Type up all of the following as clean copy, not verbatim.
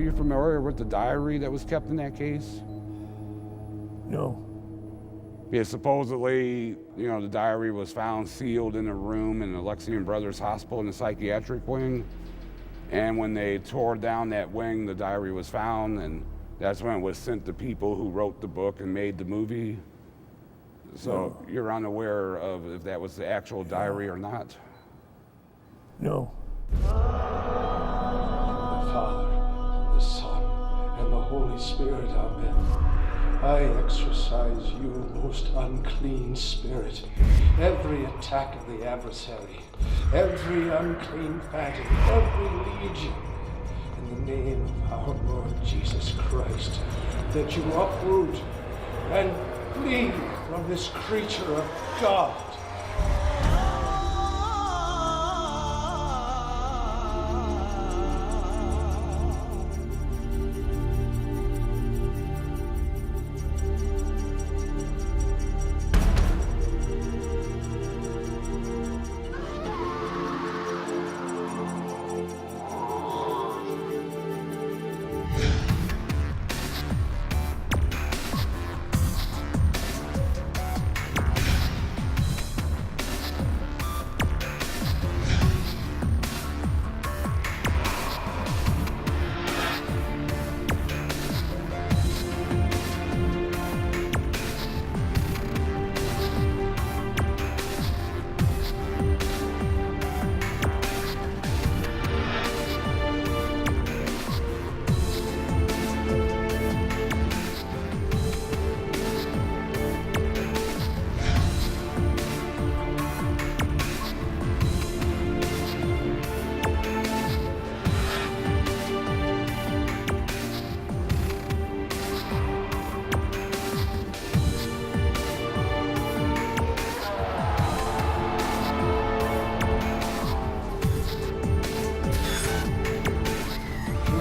you familiar with the diary that was kept in that case? No. Yeah, supposedly, the diary was found sealed in a room in the Alexian Brothers Hospital in the psychiatric wing. And when they tore down that wing, the diary was found, and that's when it was sent to people who wrote the book and made the movie. So you're unaware of if that was the actual diary or not? No. The Father, and the Son, and the Holy Spirit, amen. I exorcise you, most unclean spirit. Every attack of the adversary, every unclean phantom, every legion, in the name of our Lord Jesus Christ, that you uproot and flee from this creature of God.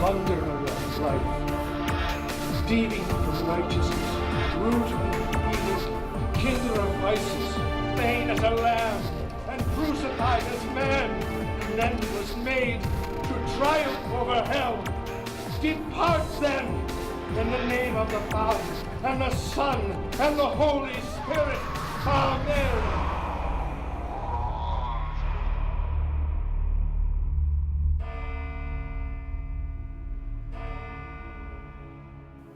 Plunderer of life, thieving from righteousness, root of evil, kindler of vices, slain as a lamb, and crucified as man, and then was made to triumph over hell. Depart then, in the name of the Father, and the Son, and the Holy Spirit. Amen.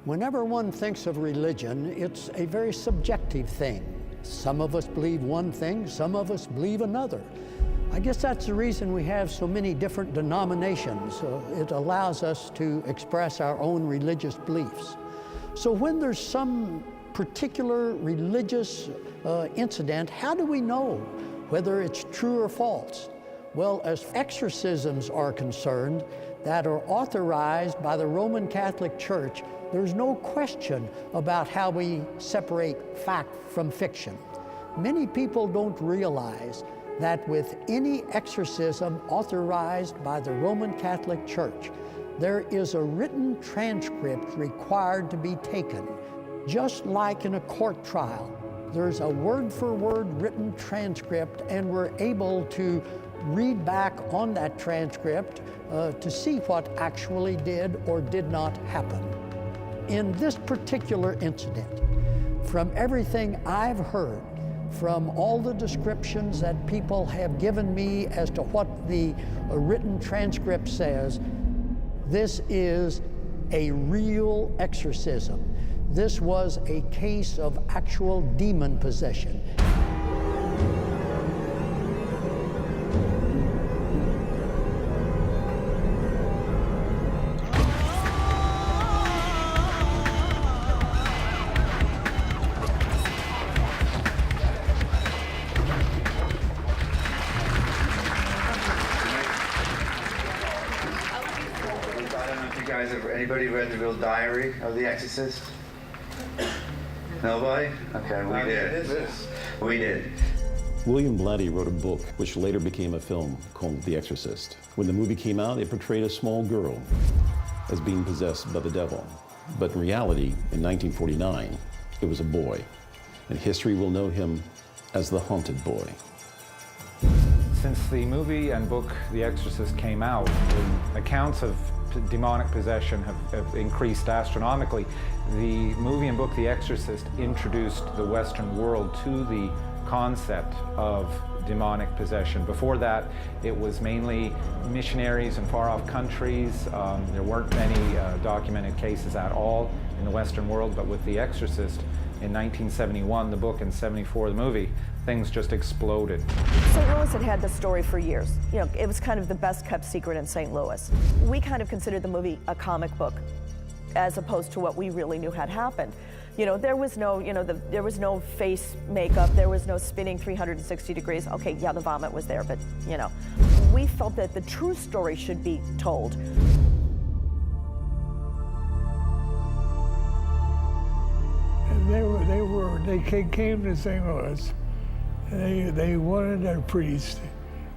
Whenever one thinks of religion, it's a very subjective thing. Some of us believe one thing, some of us believe another. I guess that's the reason we have so many different denominations. It allows us to express our own religious beliefs. So when there's some particular religious incident, how do we know whether it's true or false? Well, as exorcisms are concerned that are authorized by the Roman Catholic Church, there's no question about how we separate fact from fiction. Many people don't realize that with any exorcism authorized by the Roman Catholic Church, there is a written transcript required to be taken. Just like in a court trial, there's a word-for-word written transcript, and we're able to read back on that transcript to see what actually did or did not happen. In this particular incident, from everything I've heard, from all the descriptions that people have given me as to what the written transcript says, this is a real exorcism. This was a case of actual demon possession. Anybody read the real diary of the Exorcist? Nobody? Okay, we did. We did. William Blatty wrote a book which later became a film called The Exorcist. When the movie came out, it portrayed a small girl as being possessed by the devil. But in reality, in 1949, it was a boy. And history will know him as the Haunted Boy. Since the movie and book The Exorcist came out, the accounts of demonic possession have increased astronomically. The movie and book The Exorcist introduced the Western world to the concept of demonic possession. Before that, it was mainly missionaries in far-off countries. There weren't many documented cases at all in the Western world, but with The Exorcist in 1971, the book, and 74, the movie, things just exploded. St. Louis had had this story for years. You know, it was kind of the best kept secret in St. Louis. We kind of considered the movie a comic book, as opposed to what we really knew had happened. You know, there was no, there was no face makeup, there was no spinning 360 degrees. Okay, yeah, the vomit was there, but, we felt that the true story should be told. And they came to St. Louis, and they wanted a priest,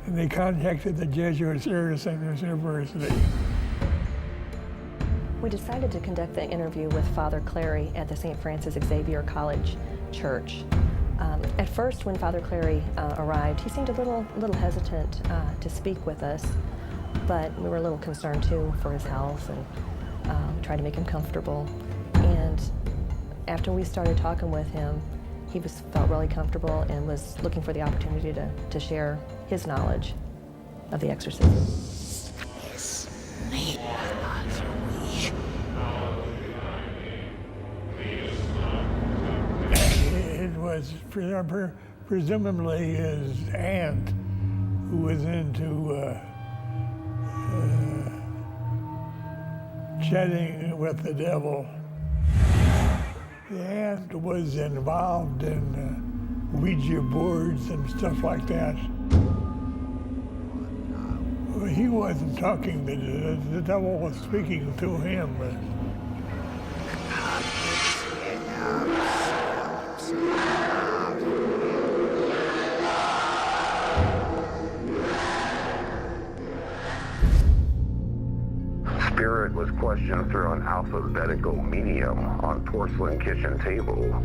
and they contacted the Jesuits here at St. Louis University. We decided to conduct the interview with Father Clary at the St. Francis Xavier College Church. At first, when Father Clary arrived, he seemed a little hesitant to speak with us, but we were a little concerned too for his health, and tried to make him comfortable. And after we started talking with him, he felt really comfortable and was looking for the opportunity to share his knowledge of the exorcism. It was presumably his aunt who was into chatting with the devil. The aunt was involved in Ouija boards and stuff like that. He wasn't talking, the devil was speaking to him. Spirit was questioned through an alphabetical medium on porcelain kitchen table.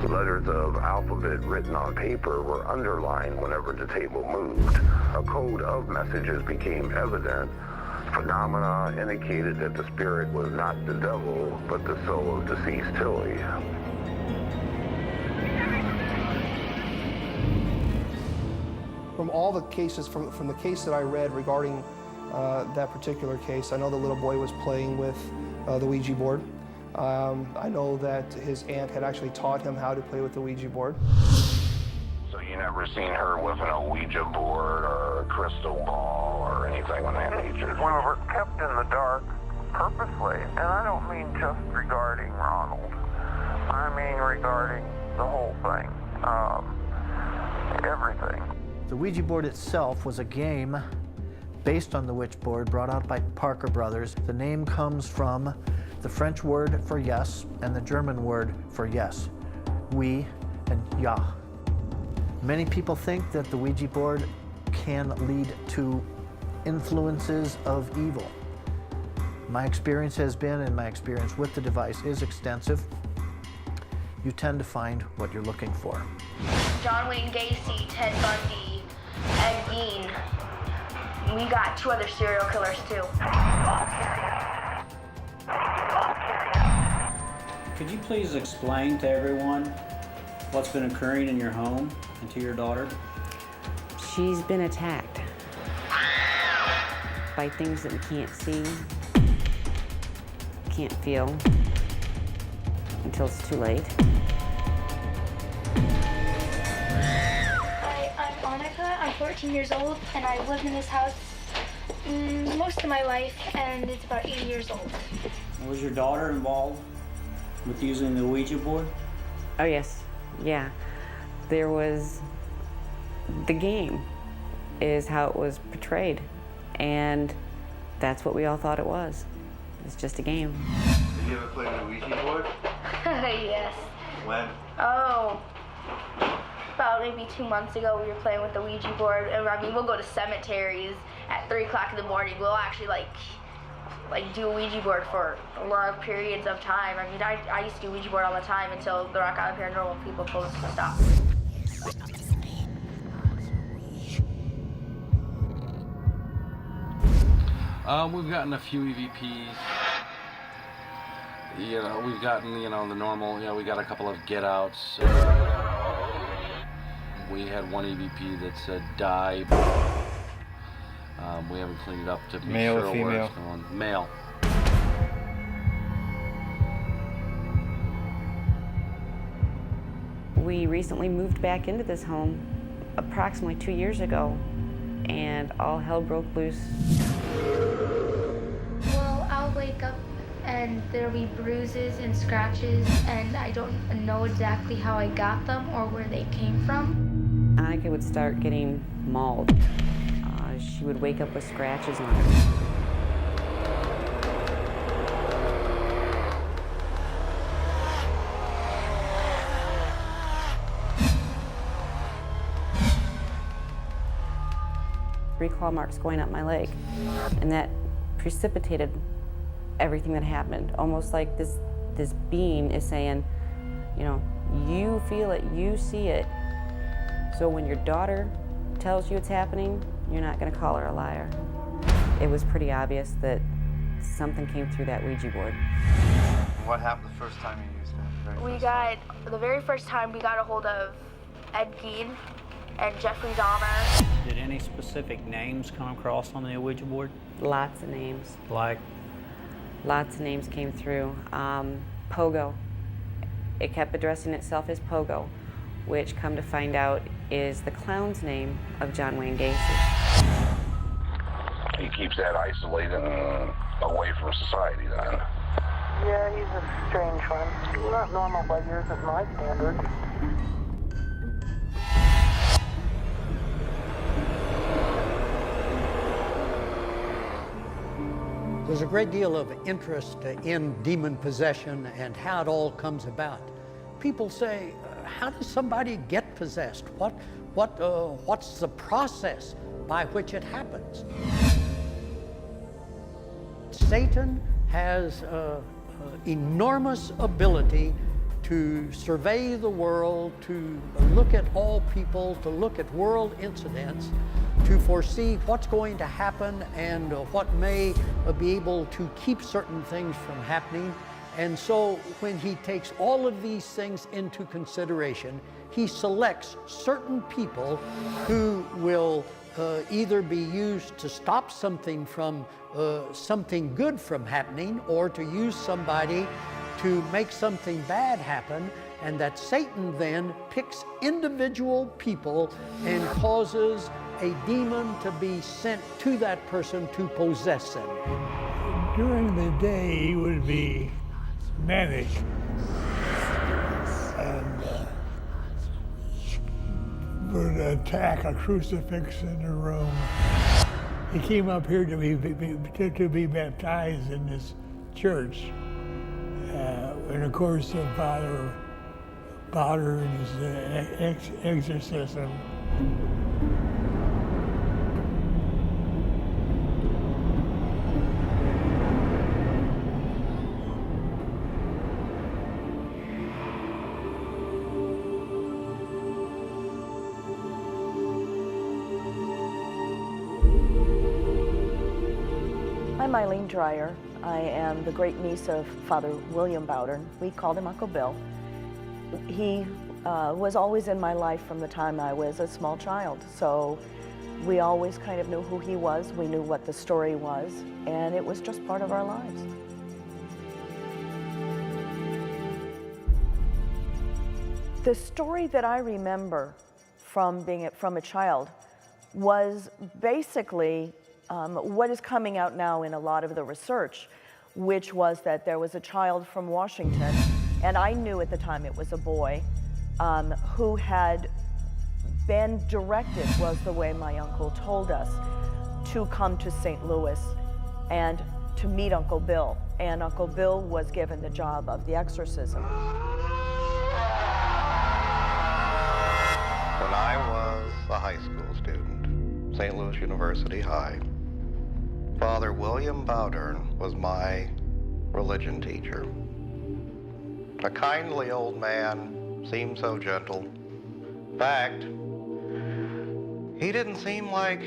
Letters of alphabet written on paper were underlined whenever the table moved. A code of messages became evident. Phenomena indicated that the spirit was not the devil, but the soul of deceased Tilly. From all the cases, from the case that I read regarding that particular case, I know the little boy was playing with the Ouija board. I know that his aunt had actually taught him how to play with the Ouija board. So you never seen her with an Ouija board or a crystal ball or anything of that nature? We were kept in the dark purposely, and I don't mean just regarding Ronald. I mean regarding the whole thing, everything. The Ouija board itself was a game based on the witch board brought out by Parker Brothers. The name comes from the French word for yes and the German word for yes, oui and ja. Many people think that the Ouija board can lead to influences of evil. My experience has been, and my experience with the device is extensive, you tend to find what you're looking for. John Wayne Gacy, Ted Bundy, Ed Gein. We got 2 other serial killers too. Could you please explain to everyone what's been occurring in your home and to your daughter? She's been attacked by things that we can't see, can't feel until it's too late. I'm Monica, I'm 14 years old, and I've lived in this house most of my life, and it's about 80 years old. Was your daughter involved with using the Ouija board? Oh yes, yeah. There was, the game is how it was portrayed, and that's what we all thought it was. It's just a game. Did you ever play with a Ouija board? Yes. When? Oh, about maybe 2 months ago, we were playing with the Ouija board, and I mean, we'll go to cemeteries at 3 o'clock in the morning. We'll actually like do a Ouija board for long periods of time. I mean, I used to do Ouija board all the time until the Rock Island Paranormal people told us to stop. We've gotten a few EVPs. You know, we've gotten, you know, the normal, you know, we got a couple of get-outs. We had one EVP that said die. We haven't cleaned it up to be Male or sure where female? it's going. Male. We recently moved back into this home approximately 2 years ago, and all hell broke loose. Well, I'll wake up and there'll be bruises and scratches, and I don't know exactly how I got them or where they came from. Annika would start getting mauled. She would wake up with scratches on her. Three claw marks going up my leg, and that precipitated everything that happened. Almost like this being is saying, you know, you feel it, you see it. So when your daughter tells you it's happening, you're not going to call her a liar. It was pretty obvious that something came through that Ouija board. What happened the first time you used it? The very first time we got a hold of Ed Gein and Jeffrey Dahmer. Did any specific names come across on the Ouija board? Lots of names. Like? Lots of names came through. Pogo. It kept addressing itself as Pogo, which, come to find out, is the clown's name of John Wayne Gacy. He keeps that isolated and away from society then. Yeah, he's a strange one. Not normal by yours and my standards. There's a great deal of interest in demon possession and how it all comes about. People say, how does somebody get possessed? What's the process by which it happens? Satan has enormous ability to survey the world, to look at all people, to look at world incidents, to foresee what's going to happen and what may be able to keep certain things from happening. And so when he takes all of these things into consideration, he selects certain people who will either be used to stop something good from happening, or to use somebody to make something bad happen, and that Satan then picks individual people and causes a demon to be sent to that person to possess them. During the day, he would be manic and would attack a crucifix in the room. He came up here to be baptized in this church. And of course, Father Bowder and his exorcism. I'm Eileen Dreyer. I am the great niece of Father William Bowdern. We called him Uncle Bill. He was always in my life from the time I was a small child, so we always kind of knew who he was. We knew what the story was, and it was just part of our lives. The story that I remember from a child was basically what is coming out now in a lot of the research, which was that there was a child from Washington, and I knew at the time it was a boy, who had been directed, was the way my uncle told us, to come to St. Louis and to meet Uncle Bill. And Uncle Bill was given the job of the exorcism. When I was a high school student, St. Louis University High, Father William Bowdern was my religion teacher. A kindly old man, seemed so gentle. In fact, he didn't seem like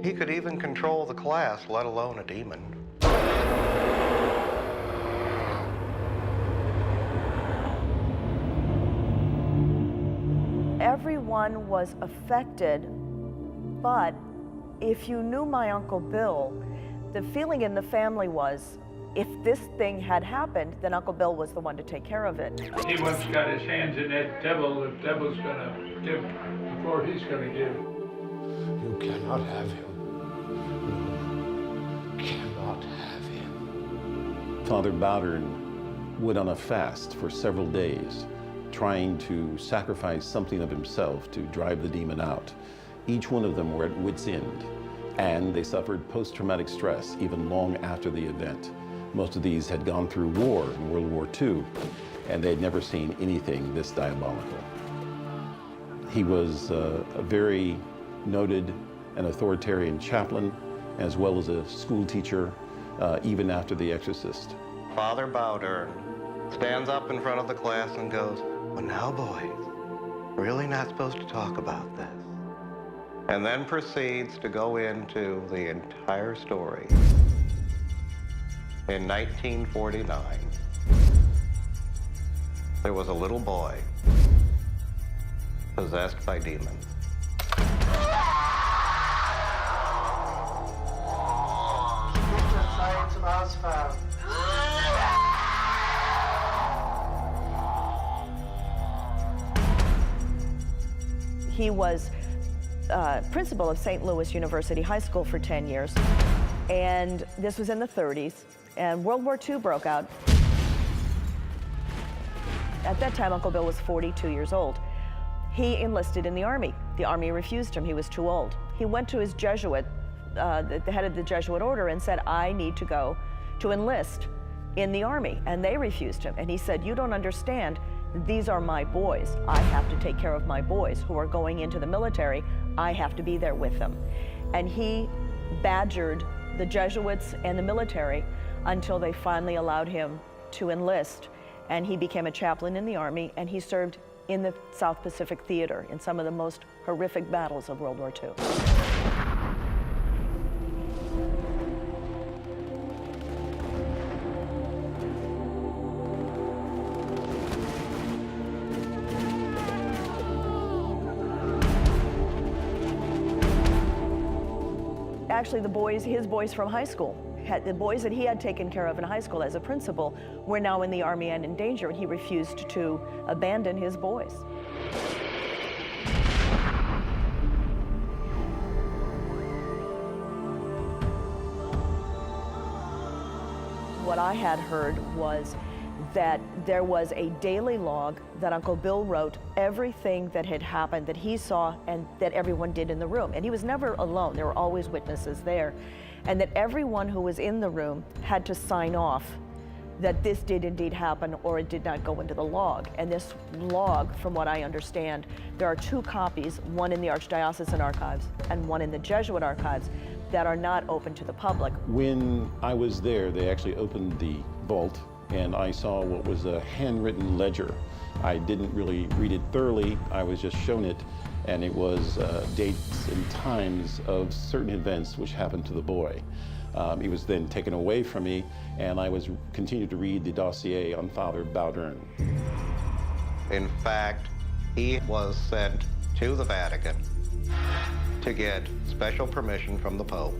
He could even control the class, let alone a demon. Everyone was affected, but if you knew my Uncle Bill, the feeling in the family was, if this thing had happened, then Uncle Bill was the one to take care of it. He once got his hands in that devil, the devil's gonna give before he's gonna give. You cannot have him. No, cannot have him. Father Bowdern went on a fast for several days, trying to sacrifice something of himself to drive the demon out. Each one of them were at wit's end, and they suffered post-traumatic stress even long after the event. Most of these had gone through war in World War II, and they had never seen anything this diabolical. He was a very noted and authoritarian chaplain, as well as a school teacher, even after The Exorcist. Father Bowdern stands up in front of the class and goes, "Well, now, boys, really not supposed to talk about this." And then proceeds to go into the entire story. In 1949, there was a little boy possessed by demons. He was principal of St. Louis University High School for 10 years, and this was in the 30s, and World War II broke out. At that time, Uncle Bill was 42 years old. He enlisted in the Army. The Army refused him. He was too old. He went to his Jesuit, the head of the Jesuit order, and said, "I need to go to enlist in the Army," and they refused him. And he said, "You don't understand. These are my boys. I have to take care of my boys who are going into the military. I have to be there with them." And he badgered the Jesuits and the military until they finally allowed him to enlist. And he became a chaplain in the Army, and he served in the South Pacific Theater in some of the most horrific battles of World War II. Actually, his boys from high school, the boys that he had taken care of in high school as a principal, were now in the Army and in danger, and he refused to abandon his boys. What I had heard was that there was a daily log that Uncle Bill wrote, everything that had happened that he saw and that everyone did in the room. And he was never alone, there were always witnesses there. And that everyone who was in the room had to sign off that this did indeed happen or it did not go into the log. And this log, from what I understand, there are 2 copies, one in the Archdiocesan archives and one in the Jesuit archives, that are not open to the public. When I was there, they actually opened the vault, and I saw what was a handwritten ledger. I didn't really read it thoroughly, I was just shown it, and it was dates and times of certain events which happened to the boy. He was then taken away from me, and I was continued to read the dossier on Father Bowdern. In fact, he was sent to the Vatican to get special permission from the Pope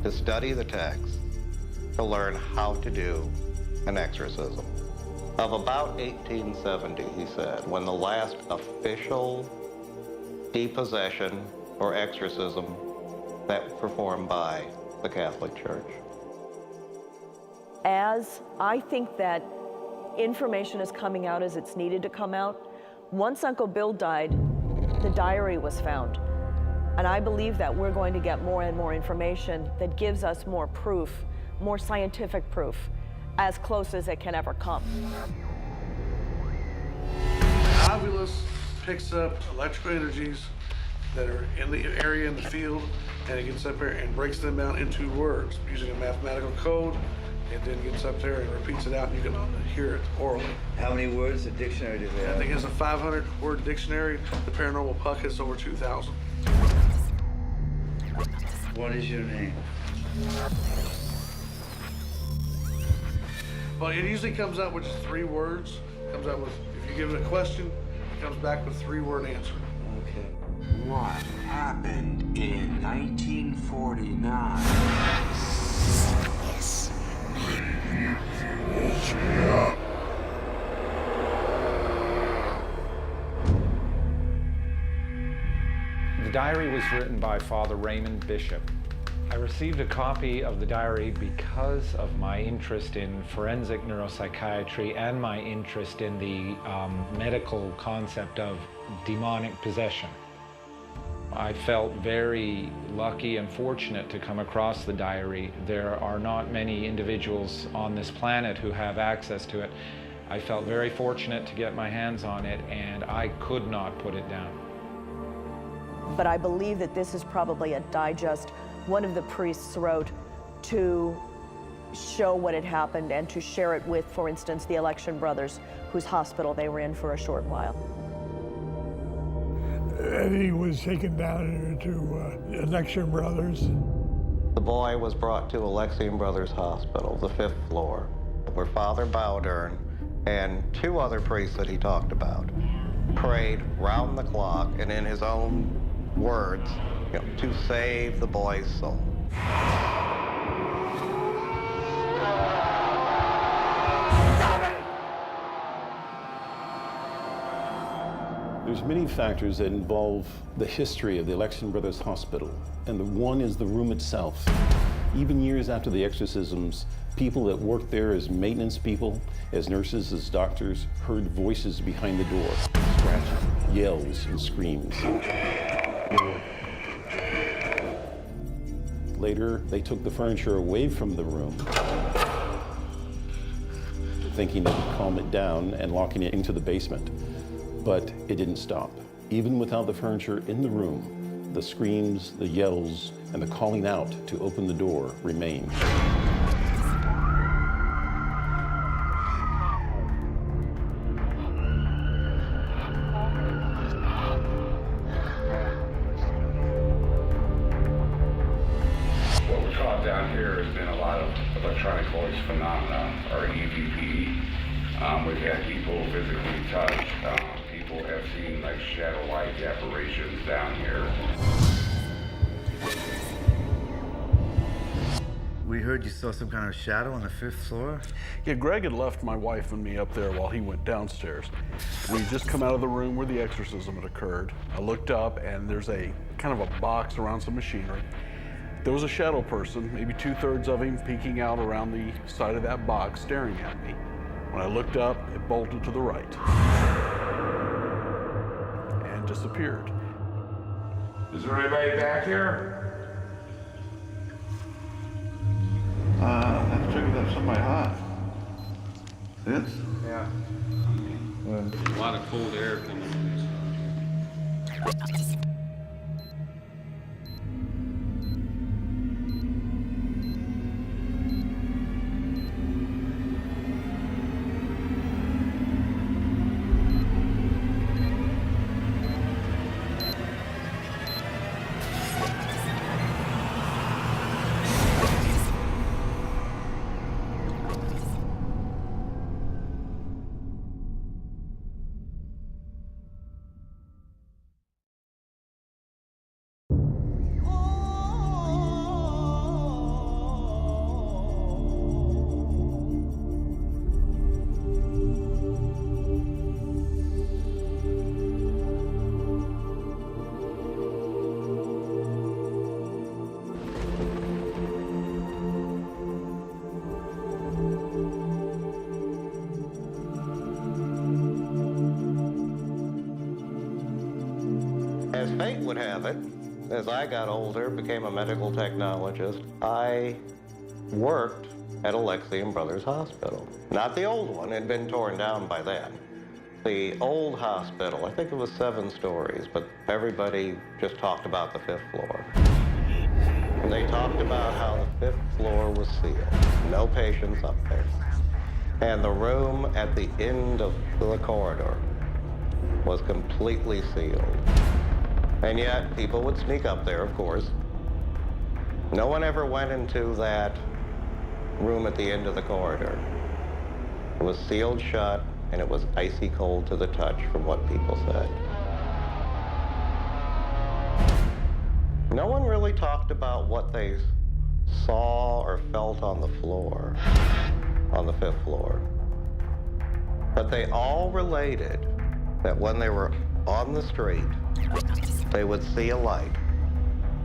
to study the text, to learn how to do an exorcism. Of about 1870, he said, when the last official depossession or exorcism that was performed by the Catholic Church. As I think that information is coming out as it's needed to come out, once Uncle Bill died, the diary was found. And I believe that we're going to get more and more information that gives us more proof, more scientific proof, as close as it can ever come. Ovilus picks up electrical energies that are in the area, in the field, and it gets up there and breaks them down into words using a mathematical code. It then gets up there and repeats it out, and you can hear it orally. How many words a dictionary do they have? I think it's a 500-word dictionary. The Paranormal Puck has over 2,000. What is your name? But it usually comes out with just 3 words. Comes out with, if you give it a question, it comes back with a 3-word answer. Okay. What happened in 1949? The diary was written by Father Raymond Bishop. I received a copy of the diary because of my interest in forensic neuropsychiatry and my interest in the medical concept of demonic possession. I felt very lucky and fortunate to come across the diary. There are not many individuals on this planet who have access to it. I felt very fortunate to get my hands on it, and I could not put it down. But I believe that this is probably a digest one of the priests wrote to show what had happened and to share it with, for instance, the Election brothers, whose hospital they were in for a short while. Eddie was taken down to Election brothers. The boy was brought to Alexian Brothers Hospital, the 5th floor, where Father Bowdern and 2 other priests that he talked about prayed round the clock and in his own words, to save the boy's soul. There's many factors that involve the history of the Election Brothers Hospital, and the one is the room itself. Even years after the exorcisms, people that worked there as maintenance people, as nurses, as doctors, heard voices behind the door, scratching, yells, and screams. Later, they took the furniture away from the room, thinking they would calm it down and locking it into the basement. But it didn't stop. Even without the furniture in the room, the screams, the yells, and the calling out to open the door remained. What we're taught down here has been a lot of electronic voice phenomena, or EVP. We've had people physically touch. People have seen like shadow-like apparitions down here. We heard you saw some kind of shadow on the 5th floor? Yeah, Greg had left my wife and me up there while he went downstairs. We just come out of the room where the exorcism had occurred. I looked up and there's a kind of a box around some machinery. There was a shadow person, maybe 2/3 of him, peeking out around the side of that box, staring at me. When I looked up, it bolted to the right and disappeared. Is there anybody back here? I figured that's somebody hot. This? Yeah. Well, A lot of cold air coming. As fate would have it, as I got older, became a medical technologist, I worked at Alexian Brothers Hospital. Not the old one, it had been torn down by then. The old hospital, I think it was 7 stories, but everybody just talked about the 5th floor. And they talked about how the 5th floor was sealed. No patients up there. And the room at the end of the corridor was completely sealed. And yet, people would sneak up there, of course. No one ever went into that room at the end of the corridor. It was sealed shut, and it was icy cold to the touch from what people said. No one really talked about what they saw or felt on the floor, on the 5th floor. But they all related that when they were on the street, they would see a light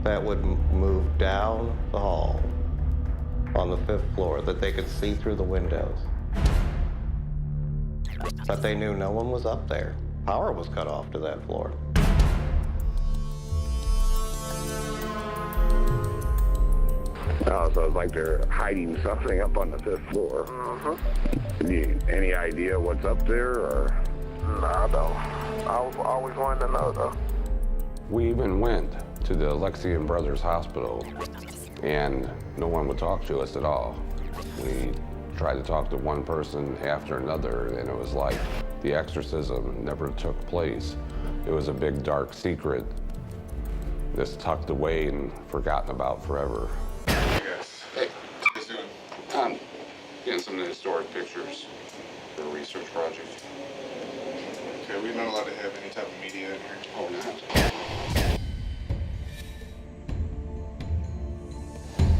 that would move down the hall on the 5th floor, that they could see through the windows. But they knew no one was up there. Power was cut off to that floor. So it's like they're hiding something up on the 5th floor. Any idea what's up there, or? Nah, I don't. I always wanted to know, though. We even went to the Alexian Brothers Hospital, and no one would talk to us at all. We tried to talk to one person after another, and it was like the exorcism never took place. It was a big dark secret that's tucked away and forgotten about forever. Yes. Hey, how you doing? Getting some of the historic pictures for a research project. Okay, we're not allowed to have any type of media in here. Oh, not?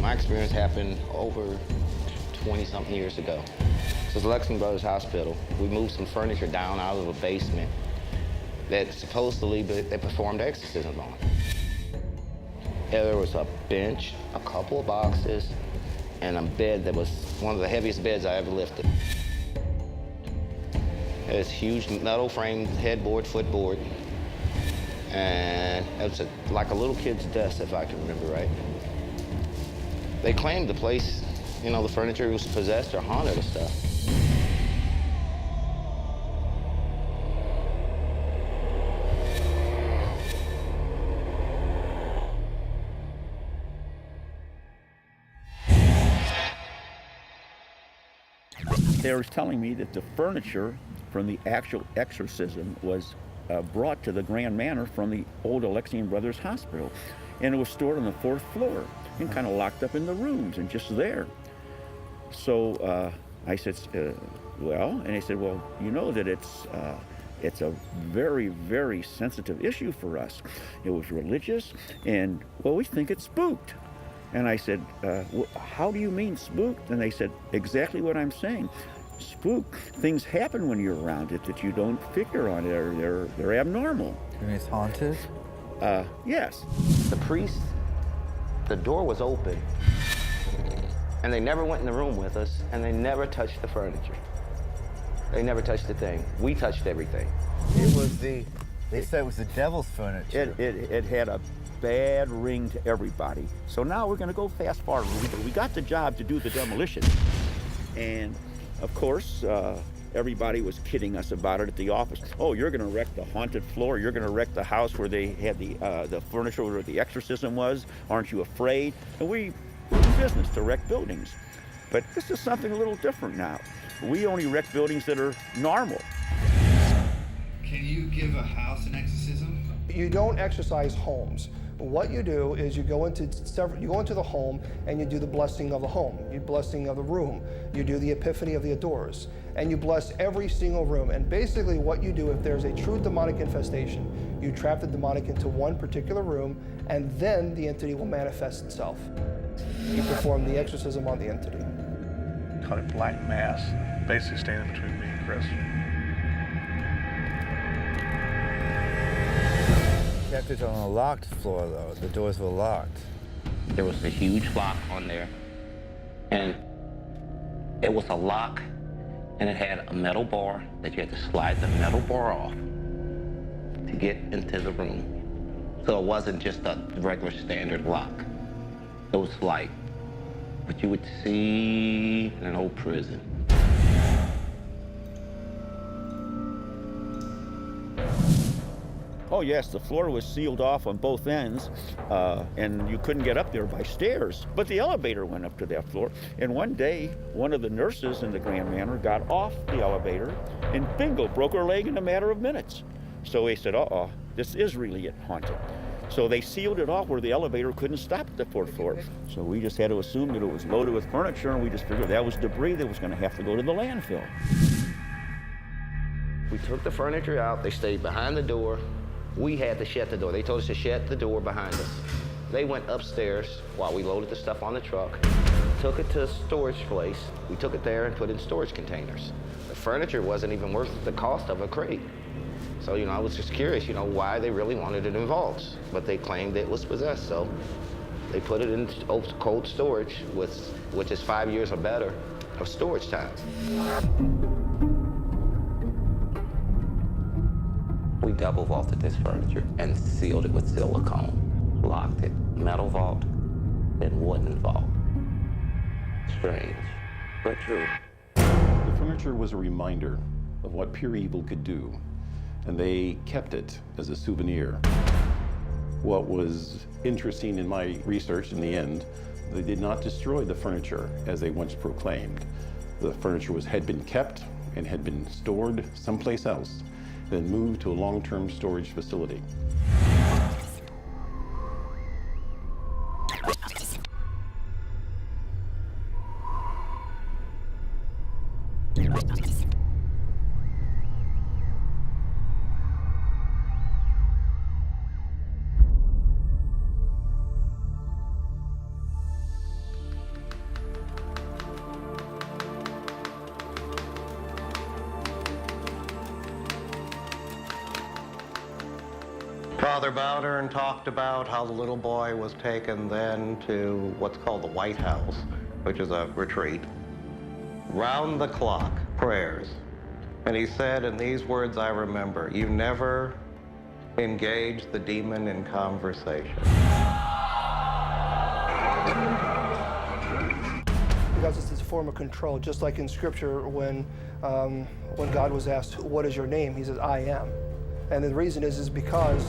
My experience happened over 20-something years ago. This is Lexington Brothers Hospital. We moved some furniture down out of a basement that supposedly they performed exorcism on. There was a bench, a couple of boxes, and a bed that was one of the heaviest beds I ever lifted. This huge metal framed headboard, footboard, and it was like a little kid's desk, if I can remember right. They claimed the place, you know, the furniture was possessed or haunted or stuff. They were telling me that the furniture from the actual exorcism was brought to the Grand Manor from the old Alexian Brothers Hospital. And it was stored on the 4th floor and kind of locked up in the rooms and just there. So I said, well, and they said, well, you know that it's a very, very sensitive issue for us. It was religious, and, well, we think it's spooked. And I said, well, how do you mean spooked? And they said, exactly what I'm saying. Spooked. Things happen when you're around it that you don't figure on it, or they're abnormal. You mean it's haunted? Yes. The priest, the door was open, and they never went in the room with us, and they never touched the furniture. They never touched a thing. We touched everything. It was they said it was the devil's furniture. It had a bad ring to everybody. So now we're going to go fast forward. We got the job to do the demolition. And of course, everybody was kidding us about it at the office. Oh, you're going to wreck the haunted floor. You're going to wreck the house where they had the furniture where the exorcism was. Aren't you afraid? And we're in business to wreck buildings. But this is something a little different now. We only wreck buildings that are normal. Can you give a house an exorcism? You don't exorcise homes. What you do is you go into the home and you do the blessing of the home, you blessing of the room, you do the epiphany of the doors, and you bless every single room. And basically what you do, if there's a true demonic infestation, you trap the demonic into one particular room, and then the entity will manifest itself. You perform the exorcism on the entity. Call it black mass, basically standing between me and Chris. Kept it on a locked floor, though. The doors were locked. There was a huge lock on there, and it was a lock, and it had a metal bar that you had to slide the metal bar off to get into the room. So it wasn't just a regular standard lock. It was like what you would see in an old prison. Oh yes, the floor was sealed off on both ends, and you couldn't get up there by stairs. But the elevator went up to that floor. And one day, one of the nurses in the Grand Manor got off the elevator, and bingo, broke her leg in a matter of minutes. So they said, uh-oh, this is really haunted. So they sealed it off where the elevator couldn't stop at the 4th floor. So we just had to assume that it was loaded with furniture, and we just figured that was debris that was going to have to go to the landfill. We took the furniture out. They stayed behind the door. We had to shut the door. They told us to shut the door behind us. They went upstairs while we loaded the stuff on the truck, took it to a storage place. We took it there and put it in storage containers. The furniture wasn't even worth the cost of a crate. So, I was just curious, why they really wanted it in vaults. But they claimed it was possessed, so they put it in cold storage, which is 5 years or better of storage time. We double vaulted this furniture and sealed it with silicone, locked it. Metal vault, then wooden vault. Strange, but true. The furniture was a reminder of what pure evil could do, and they kept it as a souvenir. What was interesting in my research in the end, they did not destroy the furniture as they once proclaimed. The furniture had been kept and had been stored someplace else, then moved to a long-term storage facility. Father Bowdern talked about how the little boy was taken then to what's called the White House, which is a retreat. Round the clock, prayers. And he said, in these words I remember, you never engage the demon in conversation. Because it's a form of control, just like in Scripture when God was asked, what is your name? He says, I am. And the reason is because,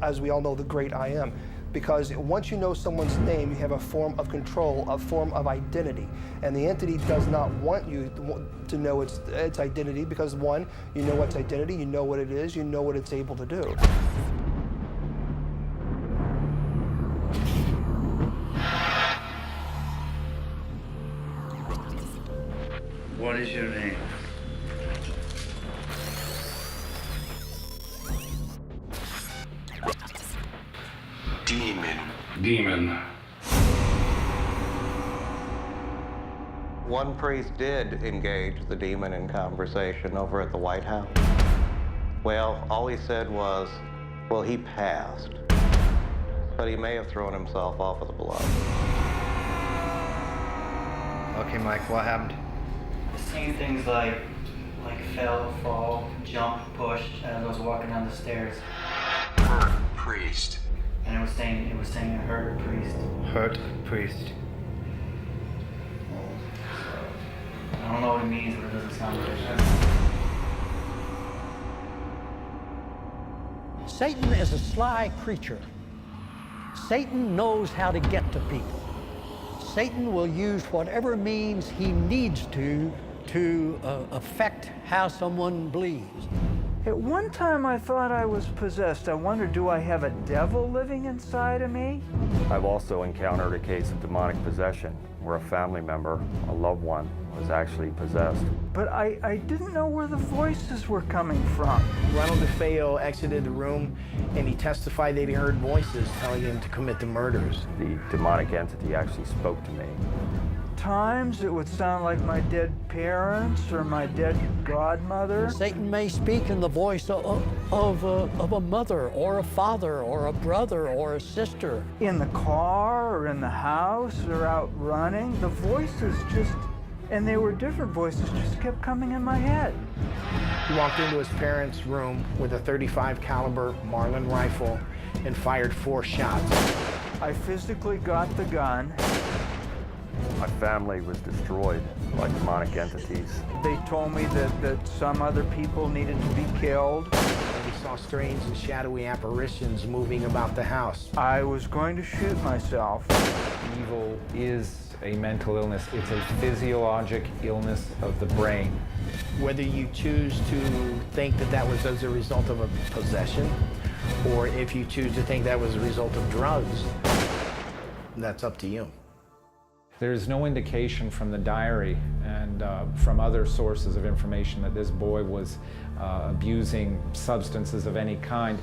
as we all know, the great I am. Because once you know someone's name, you have a form of control, a form of identity. And the entity does not want you to know its identity because, one, you know its identity, you know what it is, you know what it's able to do. What is your name? Demon. One priest did engage the demon in conversation over at the White House. Well, all he said was, well, he passed. But he may have thrown himself off of the bluff. Okay, Mike, what happened? Seeing things like fell, fall, jump, push as I was walking down the stairs. Hurt priest. And it was saying a hurt priest. Hurt priest. I don't know what it means, but it doesn't sound good. Satan is a sly creature. Satan knows how to get to people. Satan will use whatever means he needs to affect how someone believes. At one time I thought I was possessed. I wondered, do I have a devil living inside of me? I've also encountered a case of demonic possession where a family member, a loved one, was actually possessed. But I didn't know where the voices were coming from. Ronald DeFeo exited the room and he testified that he heard voices telling him to commit the murders. The demonic entity actually spoke to me. Times it would sound like my dead parents or my dead godmother. Satan may speak in the voice of a mother or a father or a brother or a sister. In the car or in the house or out running, the voices and they were different voices, just kept coming in my head. He walked into his parents' room with a .35 caliber Marlin rifle and fired 4 shots. I physically got the gun. My family was destroyed by demonic entities. They told me that some other people needed to be killed. And he saw strange and shadowy apparitions moving about the house. I was going to shoot myself. Evil is a mental illness. It's a physiologic illness of the brain. Whether you choose to think that that was as a result of a possession, or if you choose to think that was a result of drugs, that's up to you. There's no indication from the diary and from other sources of information that this boy was abusing substances of any kind.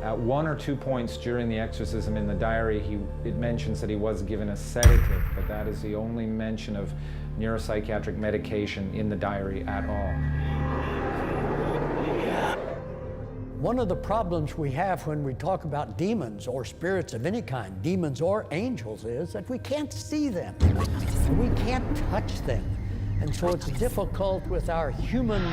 At 1 or 2 points during the exorcism in the diary, it mentions that he was given a sedative, but that is the only mention of neuropsychiatric medication in the diary at all. One of the problems we have when we talk about demons or spirits of any kind, demons or angels, is that we can't see them. We can't touch them. And so it's difficult with our human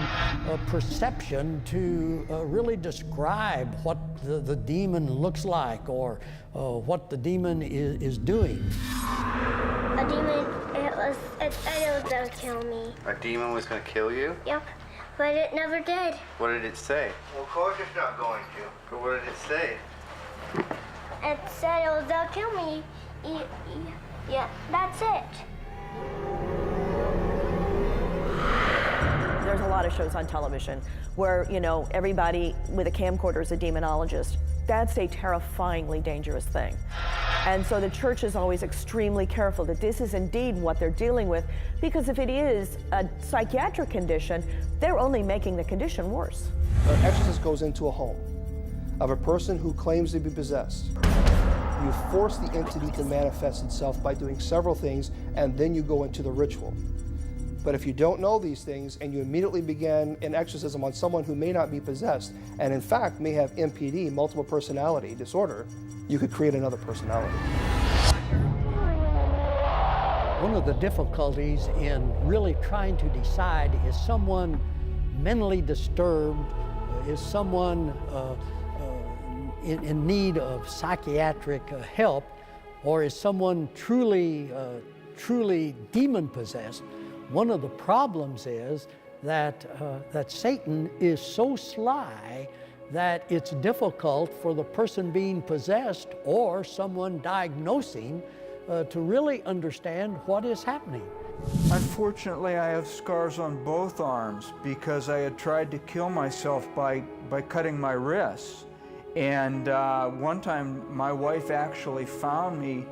perception to really describe what the demon looks like or what the demon is doing. A demon, it said it was gonna kill me. A demon was gonna kill you? Yep, but it never did. What did it say? Well, of course it's not going to. But what did it say? It said it was gonna kill me. Yeah, that's it. There's a lot of shows on television where, you know, everybody with a camcorder is a demonologist. That's a terrifyingly dangerous thing. And so the church is always extremely careful that this is indeed what they're dealing with, because if it is a psychiatric condition, they're only making the condition worse. An exorcist goes into a home of a person who claims to be possessed. You force the entity to manifest itself by doing several things, and then you go into the ritual. But if you don't know these things and you immediately begin an exorcism on someone who may not be possessed, and in fact may have MPD, multiple personality disorder, you could create another personality. One of the difficulties in really trying to decide, is someone mentally disturbed, is someone in need of psychiatric help, or is someone truly demon-possessed? One of the problems is that Satan is so sly that it's difficult for the person being possessed or someone diagnosing to really understand what is happening. Unfortunately, I have scars on both arms because I had tried to kill myself by cutting my wrists. And one time, my wife actually found me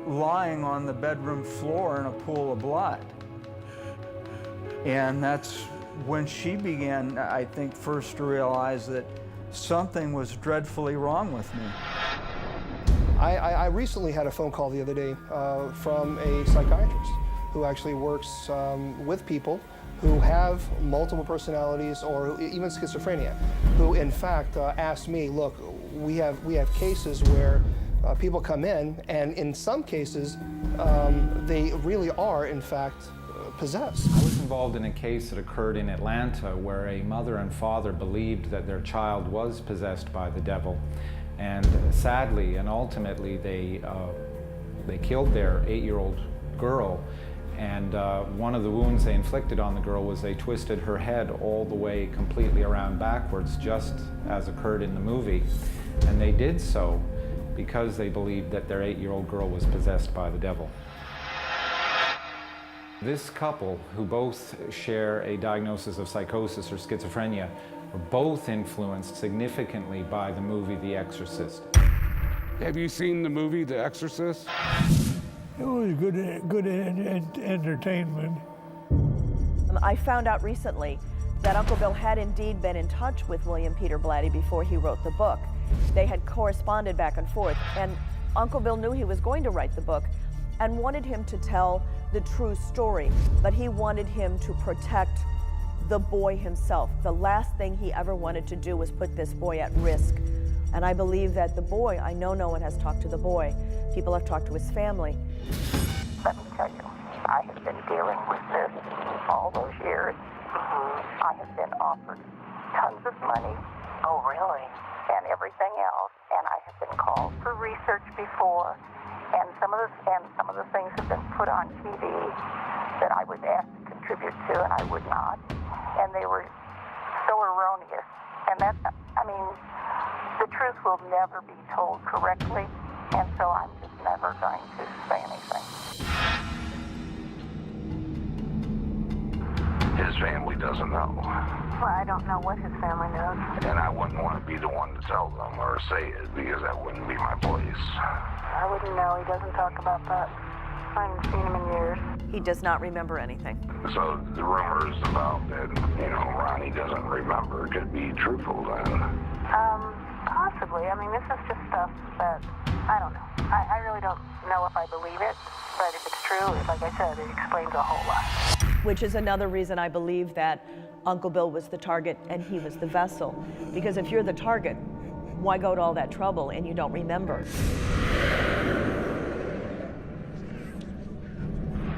lying on the bedroom floor in a pool of blood. And that's when she began, I think, first to realize that something was dreadfully wrong with me. I recently had a phone call the other day from a psychiatrist who actually works with people who have multiple personalities or even schizophrenia, who in fact asked me, look, we have cases where people come in some cases they really are in fact possessed. I was involved in a case that occurred in Atlanta where a mother and father believed that their child was possessed by the devil, and sadly and ultimately they killed their 8-year-old girl, and one of the wounds they inflicted on the girl was they twisted her head all the way completely around backwards, just as occurred in the movie, and they did so because they believed that their 8-year-old girl was possessed by the devil. This couple, who both share a diagnosis of psychosis or schizophrenia, were both influenced significantly by the movie The Exorcist. Have you seen the movie The Exorcist? It was good entertainment. I found out recently that Uncle Bill had indeed been in touch with William Peter Blatty before he wrote the book. They had corresponded back and forth, and Uncle Bill knew he was going to write the book and wanted him to tell the true story, but he wanted him to protect the boy himself. The last thing he ever wanted to do was put this boy at risk. And I believe that the boy, I know no one has talked to the boy. People have talked to his family. Let me tell you, I have been dealing with this all those years. I have been offered tons of money. Oh, really? And everything else. And I have been called for research before. And some of the things have been put on TV that I was asked to contribute to, and I would not. And they were so erroneous. And that, I mean, the truth will never be told correctly, and so I'm just never going to say anything. His family doesn't know. Well, I don't know what his family knows. And I wouldn't want to be the one to tell them or say it because that wouldn't be my place. I wouldn't know. He doesn't talk about that. I haven't seen him in years. He does not remember anything. So the rumors about that, Ronnie doesn't remember could be truthful then. Possibly. I mean, this is just stuff that, I don't know. I really don't know if I believe it, but if it's true, like I said, it explains a whole lot. Which is another reason I believe that Uncle Bill was the target and he was the vessel. Because if you're the target, why go to all that trouble and you don't remember?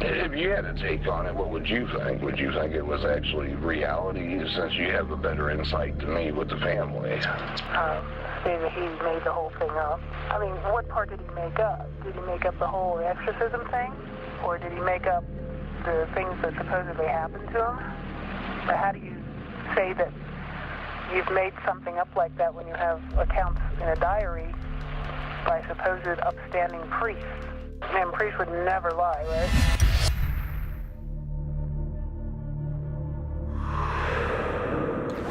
If you had a take on it, what would you think? Would you think it was actually reality, since you have a better insight than me with the family? Say that he made the whole thing up. I mean, what part did he make up? Did he make up the whole exorcism thing? Or did he make up the things that supposedly happened to him? Or how do you say that you've made something up like that when you have accounts in a diary by supposed upstanding priests? And priests would never lie, right?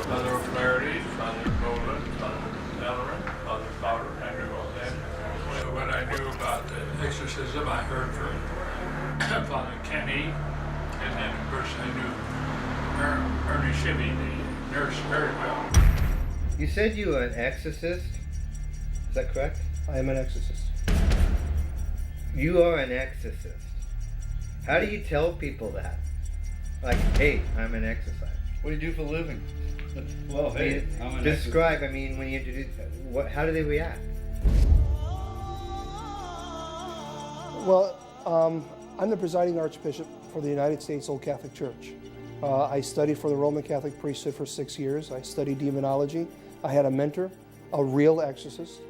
Father O'Flaherty, Father Golden, Father Ellerin, Father Fowler, Andrew Walden. When I knew about the exorcism, I heard from Father Kenny, and then of course I knew Ernie Shibby, the nurse, very well. You said you were an exorcist? Is that correct? I am an exorcist. You are an exorcist. How do you tell people that? Like, hey, I'm an exorcist. What do you do for a living? Well, hey, I'm an describe, I mean, when you introduce, how do they react? Well, I'm the presiding Archbishop for the United States Old Catholic Church. I studied for the Roman Catholic priesthood for 6 years. I studied demonology. I had a mentor, a real exorcist.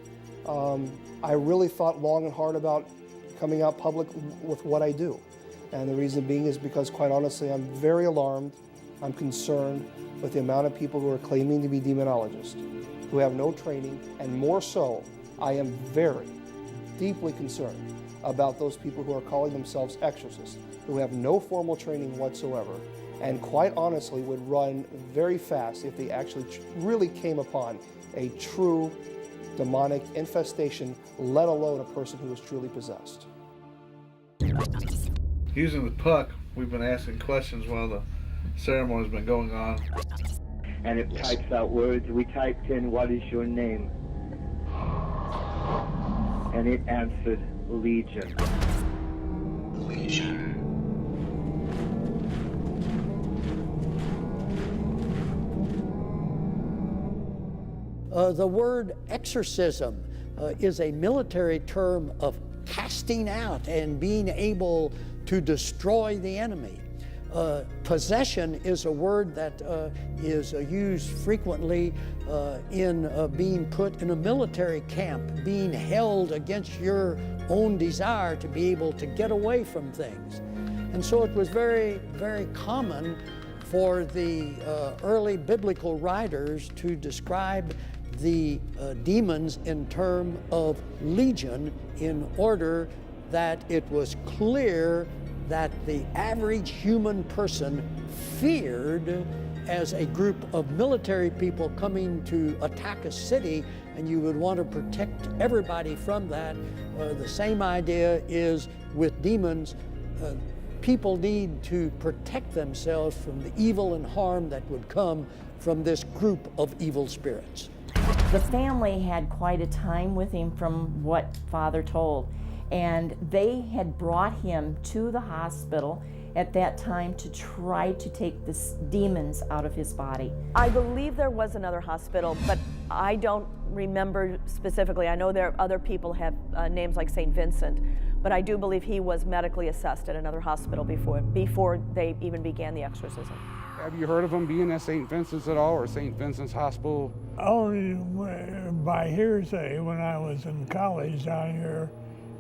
I really thought long and hard about coming out public with what I do. And the reason being is because, quite honestly, I'm very alarmed, I'm concerned with the amount of people who are claiming to be demonologists, who have no training, and more so, I am very deeply concerned about those people who are calling themselves exorcists, who have no formal training whatsoever, and quite honestly would run very fast if they actually really came upon a true demonic infestation, let alone a person who is truly possessed. Using the puck, we've been asking questions while the ceremony's been going on. And it types out words. We typed in, "What is your name?" And it answered, "Legion." Legion. The word exorcism is a military term of casting out and being able to destroy the enemy. Possession is a word that is used frequently in being put in a military camp, being held against your own desire to be able to get away from things. And so it was very, very common for the early biblical writers to describe the demons in terms of legion, in order that it was clear that the average human person feared, as a group of military people coming to attack a city, and you would want to protect everybody from that. The same idea is with demons. People need to protect themselves from the evil and harm that would come from this group of evil spirits. The family had quite a time with him, from what Father told, and they had brought him to the hospital at that time to try to take the demons out of his body. I believe there was another hospital, but I don't remember specifically. I know there are other people have names like St. Vincent, but I do believe he was medically assessed at another hospital before they even began the exorcism. Have you heard of him being at St. Vincent's at all, or St. Vincent's Hospital? Only by hearsay when I was in college down here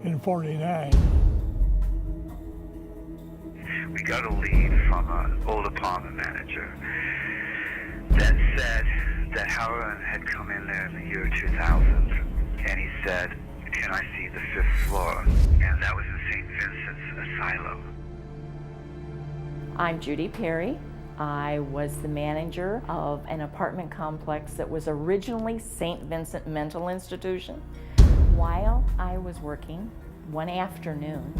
in '49. We got a lead from an old apartment manager that said that Howard had come in there in the year 2000, and he said, "Can I see the 5th floor?" And that was in St. Vincent's Asylum. I'm Judy Perry. I was the manager of an apartment complex that was originally St. Vincent Mental Institution. While I was working one afternoon,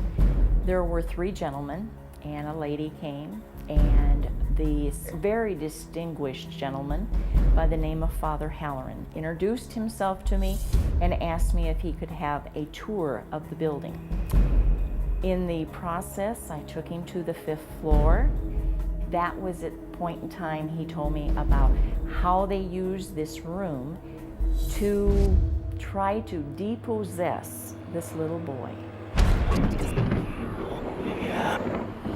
there were 3 gentlemen and a lady came, and this very distinguished gentleman by the name of Father Halloran introduced himself to me and asked me if he could have a tour of the building. In the process, I took him to the 5th floor. That was at the point in time he told me about how they use this room to try to depossess this little boy.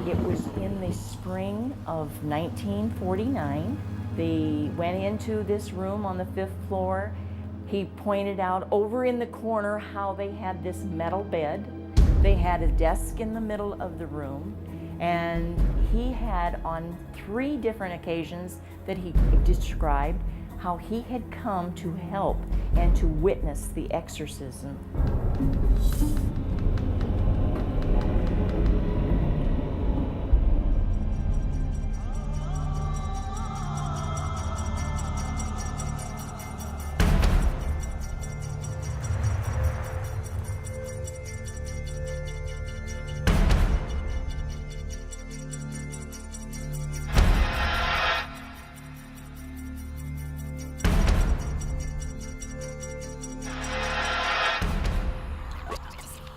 It was in the spring of 1949. They went into this room on the 5th floor. He pointed out over in the corner how they had this metal bed. They had a desk in the middle of the room, and he had on 3 different occasions that he described how he had come to help and to witness the exorcism.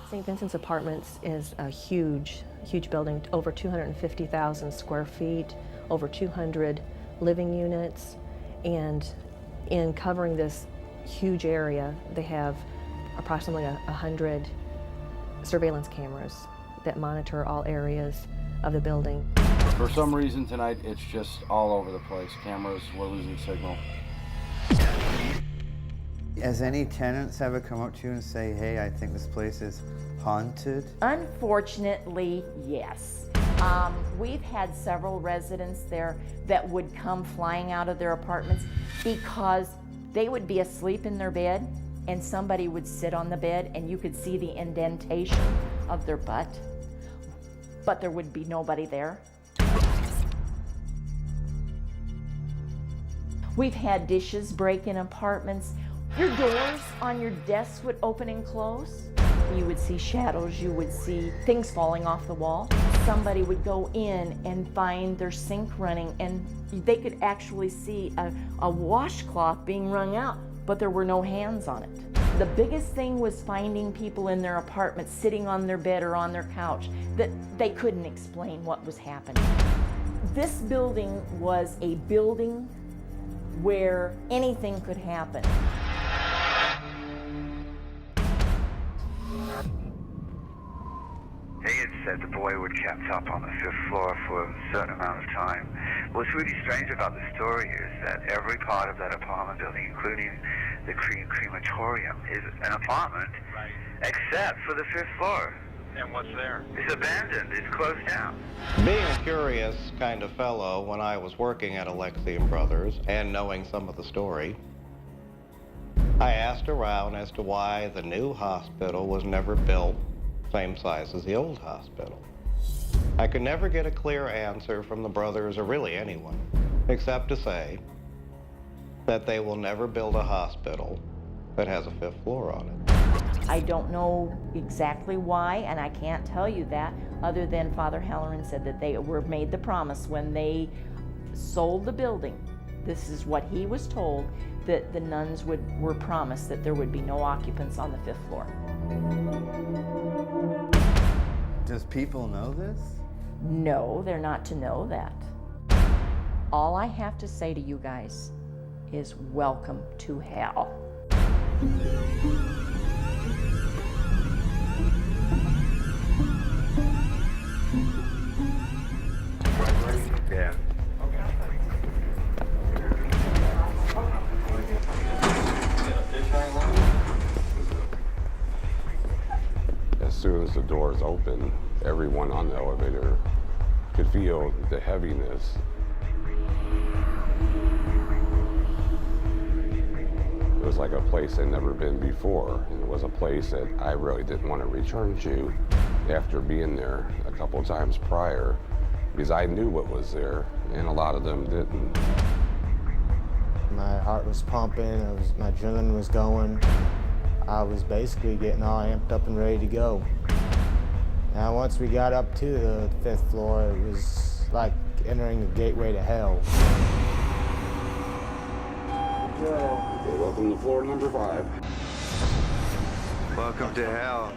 St. Vincent's Apartments is a huge building, over 250,000 square feet, over 200 living units, and in covering this huge area, they have approximately 100 surveillance cameras that monitor all areas of the building. For some reason tonight, it's just all over the place. Cameras, we're losing signal. Has any tenants ever come up to you and say, hey, I think this place is haunted? Unfortunately, yes. We've had several residents there that would come flying out of their apartments because they would be asleep in their bed and somebody would sit on the bed and you could see the indentation of their butt, but there would be nobody there. We've had dishes break in apartments. Your doors on your desks would open and close. You would see shadows, you would see things falling off the wall. Somebody would go in and find their sink running, and they could actually see a washcloth being wrung out, but there were no hands on it. The biggest thing was finding people in their apartment sitting on their bed or on their couch that they couldn't explain what was happening. This building was a building where anything could happen. They had said the boy would kept up on the 5th floor for a certain amount of time. What's really strange about the story is that every part of that apartment building, including the crematorium, is an apartment, except for the 5th floor. And what's there? It's abandoned. It's closed down. Being a curious kind of fellow when I was working at Alexian Brothers and knowing some of the story, I asked around as to why the new hospital was never built same size as the old hospital. I could never get a clear answer from the brothers, or really anyone, except to say that they will never build a hospital that has a 5th floor on it. I don't know exactly why, and I can't tell you that, other than Father Halloran said that they were made the promise when they sold the building. This is what he was told, that the nuns were promised that there would be no occupants on the 5th floor. Does people know this? No, they're not to know that. All I have to say to you guys is welcome to hell. Yeah. As soon as the doors opened, everyone on the elevator could feel the heaviness. It was like a place I'd never been before, and it was a place that I really didn't want to return to after being there a couple of times prior, because I knew what was there. and a lot of them didn't. My heart was pumping, my adrenaline was going. I was basically getting all amped up and ready to go. Now, once we got up to the 5th floor, it was like entering the gateway to hell. Okay, welcome to floor number 5. Welcome to hell.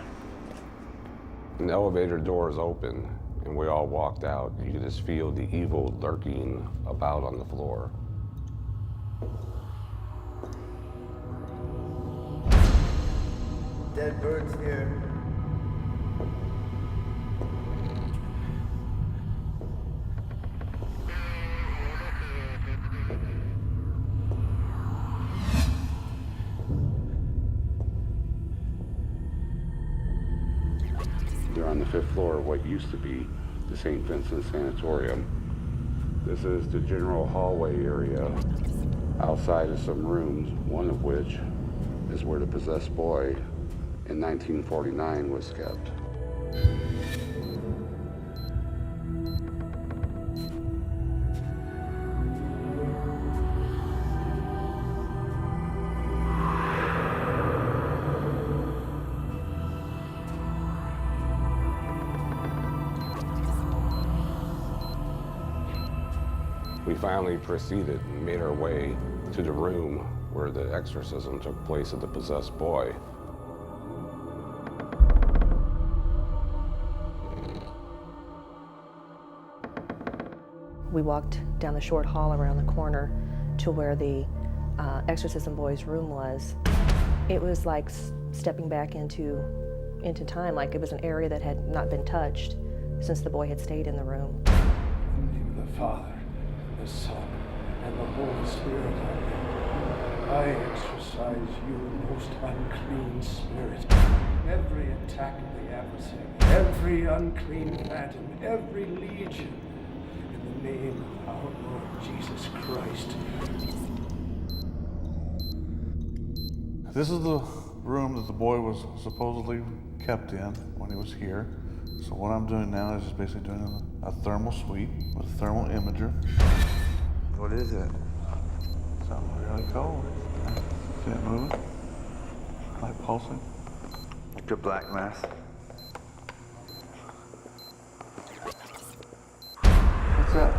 An elevator doors open, and we all walked out. You could just feel the evil lurking about on the floor. Dead birds here. They're on the 5th floor of what used to be the St. Vincent Sanatorium. This is the general hallway area. Outside of some rooms, one of which is where the possessed boy in 1949 was kept. We finally proceeded and made our way to the room where the exorcism took place of the possessed boy. We walked down the short hall around the corner to where the exorcism boy's room was. It was like stepping back into time, like it was an area that had not been touched since the boy had stayed in the room. In the name of the Father, the Son, and the Holy Spirit, I exorcise you, most unclean spirit. Every attack of the adversary, every unclean phantom, every legion, in the name of our Lord Jesus Christ. This is the room that the boy was supposedly kept in when he was here. So what I'm doing now is just basically doing a thermal sweep with a thermal imager. What is it? Something really cold. See it moving? Like pulsing? Like a black mass. What's that?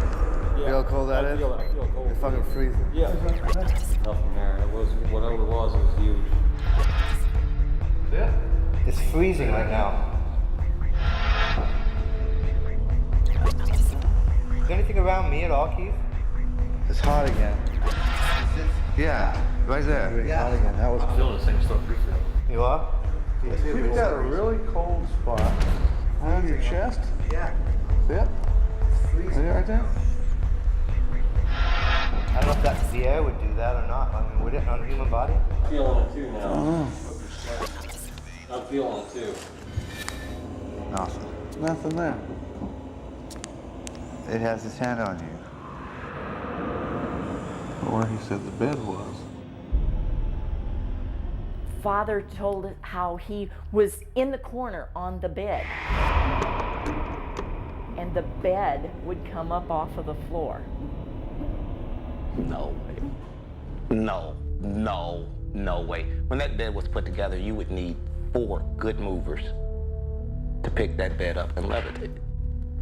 Yeah. Feel how cold that is? I feel cold. It's fucking freezing. Yeah. Nothing there. It was, whatever it was huge. Yeah. It's freezing right now. Is there anything around me at all, Keith? It's hot again. Yeah, right there. It's hot again. That was feeling the same stuff you feel. You are? You've got a really cold spot on your chest. Yeah. See it? See it right there? I don't know if the air would do that or not. I mean, would it on a human body? I'm feeling it too now. Oh. I'm feeling it too. nothing. Nothing there. It has its hand on you. Where he said the bed was. Father told how he was in the corner on the bed, and the bed would come up off of the floor. No way. No way. When that bed was put together, you would need 4 good movers to pick that bed up and levitate it.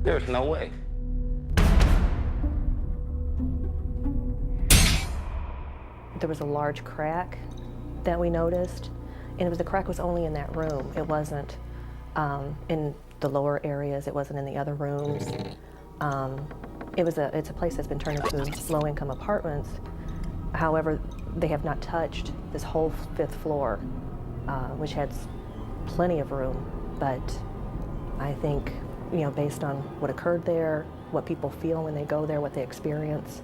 There's no way. There was a large crack that we noticed, and the crack was only in that room. It wasn't in the lower areas. It wasn't in the other rooms. It's a place that's been turned into low-income apartments. However, they have not touched this whole 5th floor, which has plenty of room. But I think, based on what occurred there, what people feel when they go there, what they experience,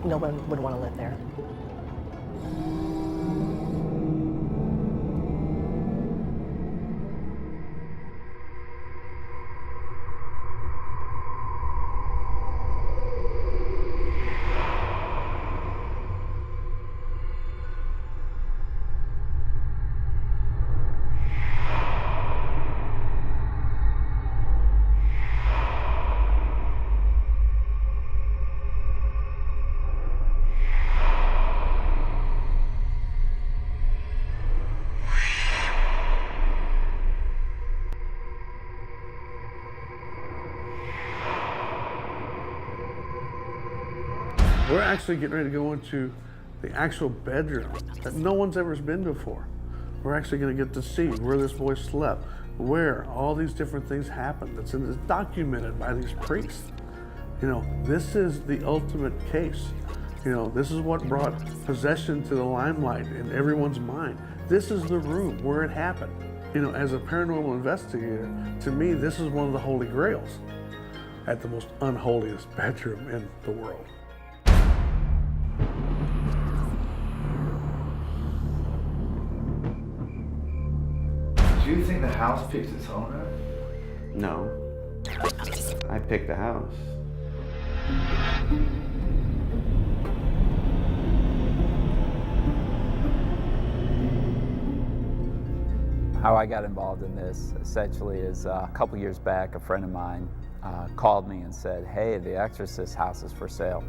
no one would want to live there. We're actually getting ready to go into the actual bedroom that no one's ever been before. We're actually going to get to see where this boy slept, where all these different things happened. It's documented by these priests. You know, this is the ultimate case. You know, this is what brought possession to the limelight in everyone's mind. This is the room where it happened. You know, as a paranormal investigator, to me, this is one of the holy grails at the most unholiest bedroom in the world. Do you think the house picked its owner? No. I picked the house. How I got involved in this essentially is a couple years back, a friend of mine called me and said, hey, the Exorcist house is for sale.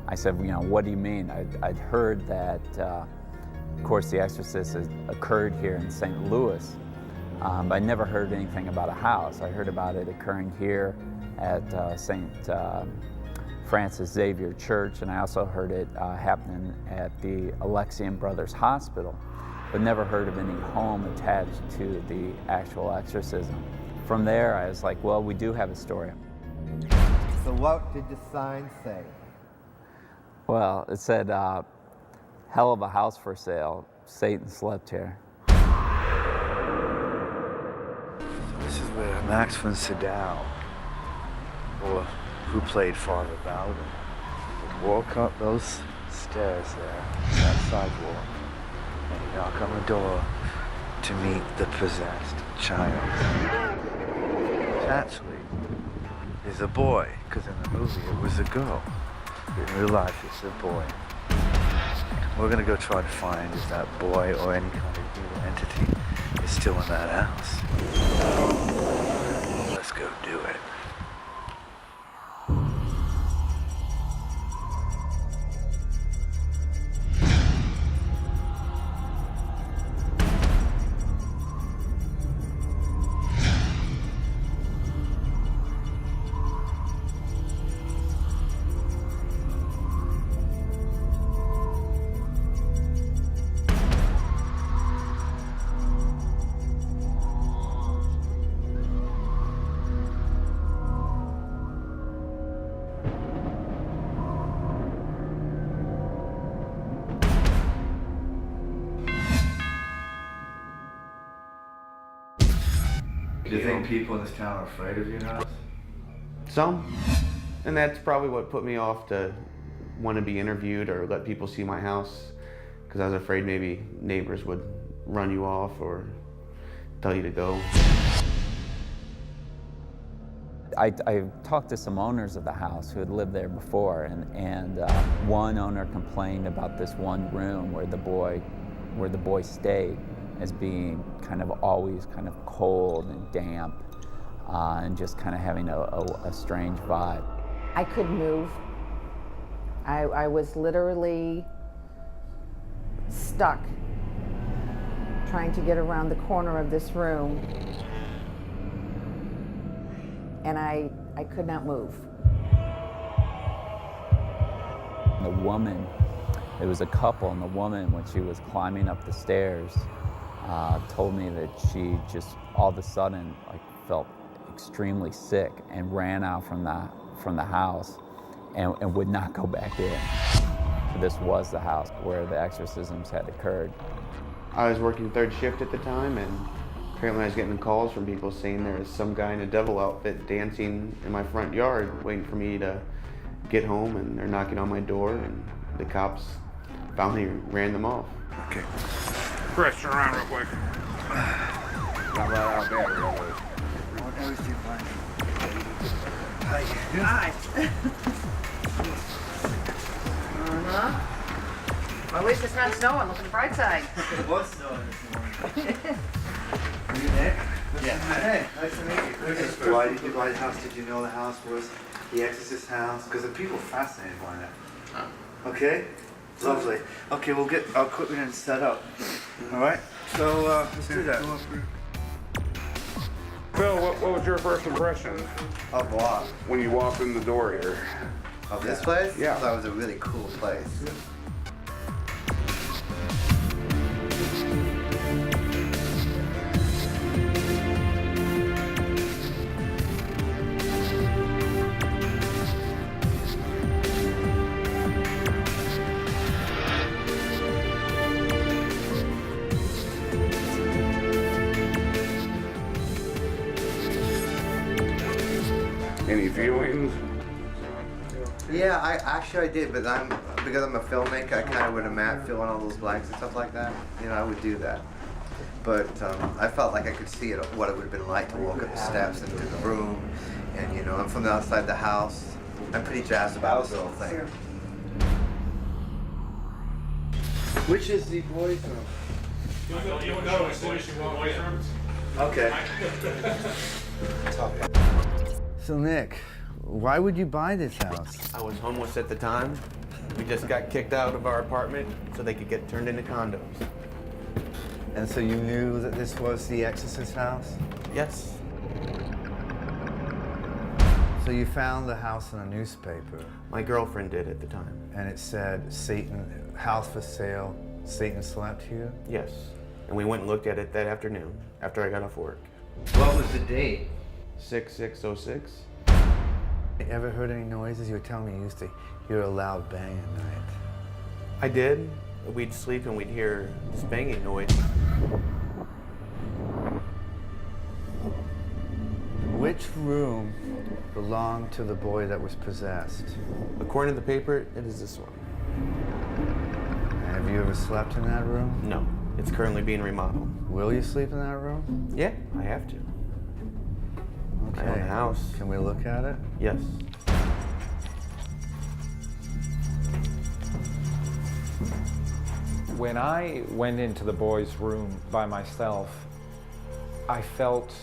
I said, you know, what do you mean? I'd heard that, of course, the Exorcist has occurred here in St. Louis, but I never heard anything about a house. I heard about it occurring here at St. Francis Xavier Church, and I also heard it happening at the Alexian Brothers Hospital, but never heard of any home attached to the actual exorcism. From there, I was like, well, we do have a story. So what did the sign say? Well, it said, hell of a house for sale. Satan slept here. This is where Max von Sydow, or who played Father Bowden, would walk up those stairs there, that sidewalk, and he'd knock on the door to meet the possessed child. Which actually is a boy, because in the movie it was a girl. In real life it's a boy. We're gonna go try to find if that boy or any kind of evil entity is still in that house. Let's go do it. Do you think people in this town are afraid of your house? Some. And that's probably what put me off to want to be interviewed or let people see my house, because I was afraid maybe neighbors would run you off or tell you to go. I talked to some owners of the house who had lived there before, and one owner complained about this one room where the boy stayed as being kind of always kind of cold and damp, and just kind of having a strange vibe. I couldn't move. I was literally stuck trying to get around the corner of this room, and I could not move. The woman, it was a couple, and the woman, when she was climbing up the stairs, told me that she just all of a sudden felt extremely sick and ran out from the house and would not go back in. This was the house where the exorcisms had occurred. I was working third shift at the time, and apparently I was getting calls from people saying there was some guy in a devil outfit dancing in my front yard waiting for me to get home, and they're knocking on my door, and the cops finally ran them off. Okay. Chris, turn around real quick. Not right out there, really. What else do you find? Hi. Well, at least it's not snowing. Look at the bright side. It was snowing this morning. Are you Nick? Yeah. Hey, nice to meet you. Why the house? Did you know the house was the Exorcist house? Because the people are fascinated by it. Okay? Lovely. Okay, we'll get our equipment and set up. All right? So, let's do that. Phil, what was your first impression? Of what? When you walked in the door here. Of this place? Yeah. I thought it was a really cool place. Any feelings? Yeah, I did, but because I'm a filmmaker, I kind of would have fill in all those blanks and stuff like that. You know, I would do that. But I felt like I could see what it would have been like to walk up the steps into the room, and you know, I'm from outside the house. I'm pretty jazzed about this whole thing. Which is the boys' room? You'll go as soon as you walk in. Okay. So Nick, why would you buy this house? I was homeless at the time. We just got kicked out of our apartment so they could get turned into condos. And so you knew that this was the Exorcist house? Yes. So you found the house in a newspaper? My girlfriend did at the time. And it said, Satan, house for sale, Satan slept here? Yes. And we went and looked at it that afternoon after I got off work. What was the date? 6606. Ever heard any noises? You were telling me you used to hear a loud bang at night. I did. We'd sleep and we'd hear this banging noise. Which room belonged to the boy that was possessed? According to the paper, it is this one. Have you ever slept in that room? No. It's currently being remodeled. Will you sleep in that room? Yeah, I have to. Okay. I own the house. Can we look at it? Yes. When I went into the boys' room by myself, I felt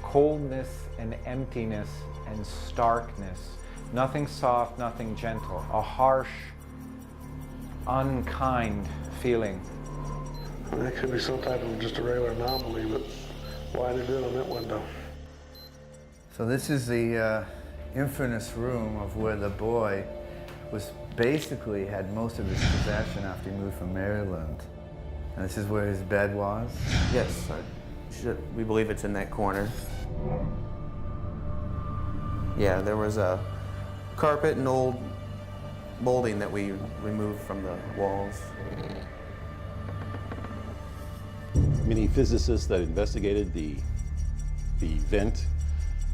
coldness and emptiness and starkness. Nothing soft, nothing gentle. A harsh, unkind feeling. That could be some type of just a regular anomaly, but why did it on that window? So this is the infamous room of where the boy was basically had most of his possession after he moved from Maryland. And this is where his bed was? Yes, we believe it's in that corner. Yeah, there was a carpet and old molding that we removed from the walls. Many physicists that investigated the vent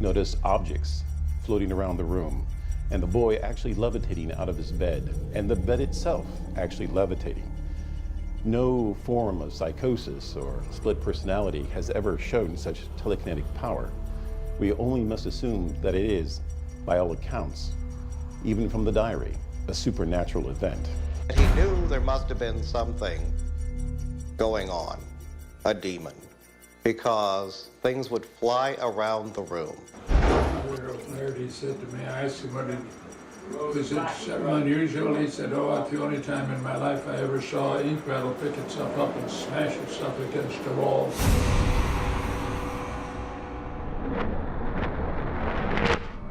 noticed objects floating around the room, and the boy actually levitating out of his bed, and the bed itself actually levitating. No form of psychosis or split personality has ever shown such telekinetic power. We only must assume that it is, by all accounts, even from the diary, a supernatural event. He knew there must have been something going on, a demon, because things would fly around the room. He said to me, I asked him what was it something unusual? He said, oh, it's the only time in my life I ever saw ink rattle pick itself up and smash itself against the wall.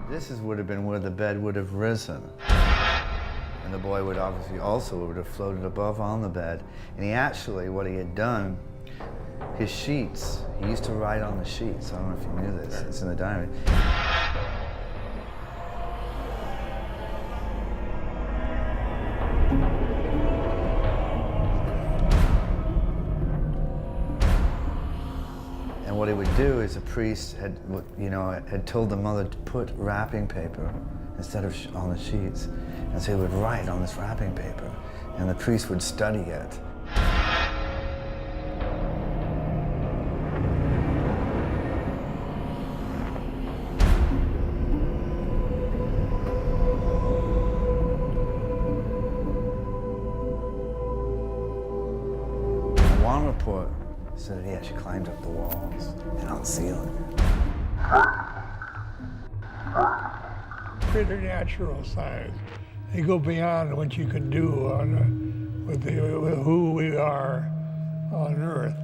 This would have been where the bed would have risen. And the boy would obviously also would have floated above on the bed. And he actually, what he had done, his sheets, he used to write on the sheets. I don't know if you knew this, it's in the diary. And what he would do is a priest had, had told the mother to put wrapping paper instead of on the sheets. And so he would write on this wrapping paper, and the priest would study it. One report said that he actually climbed up the walls and on the ceiling. Preternatural science. They go beyond what you can do with who we are on Earth.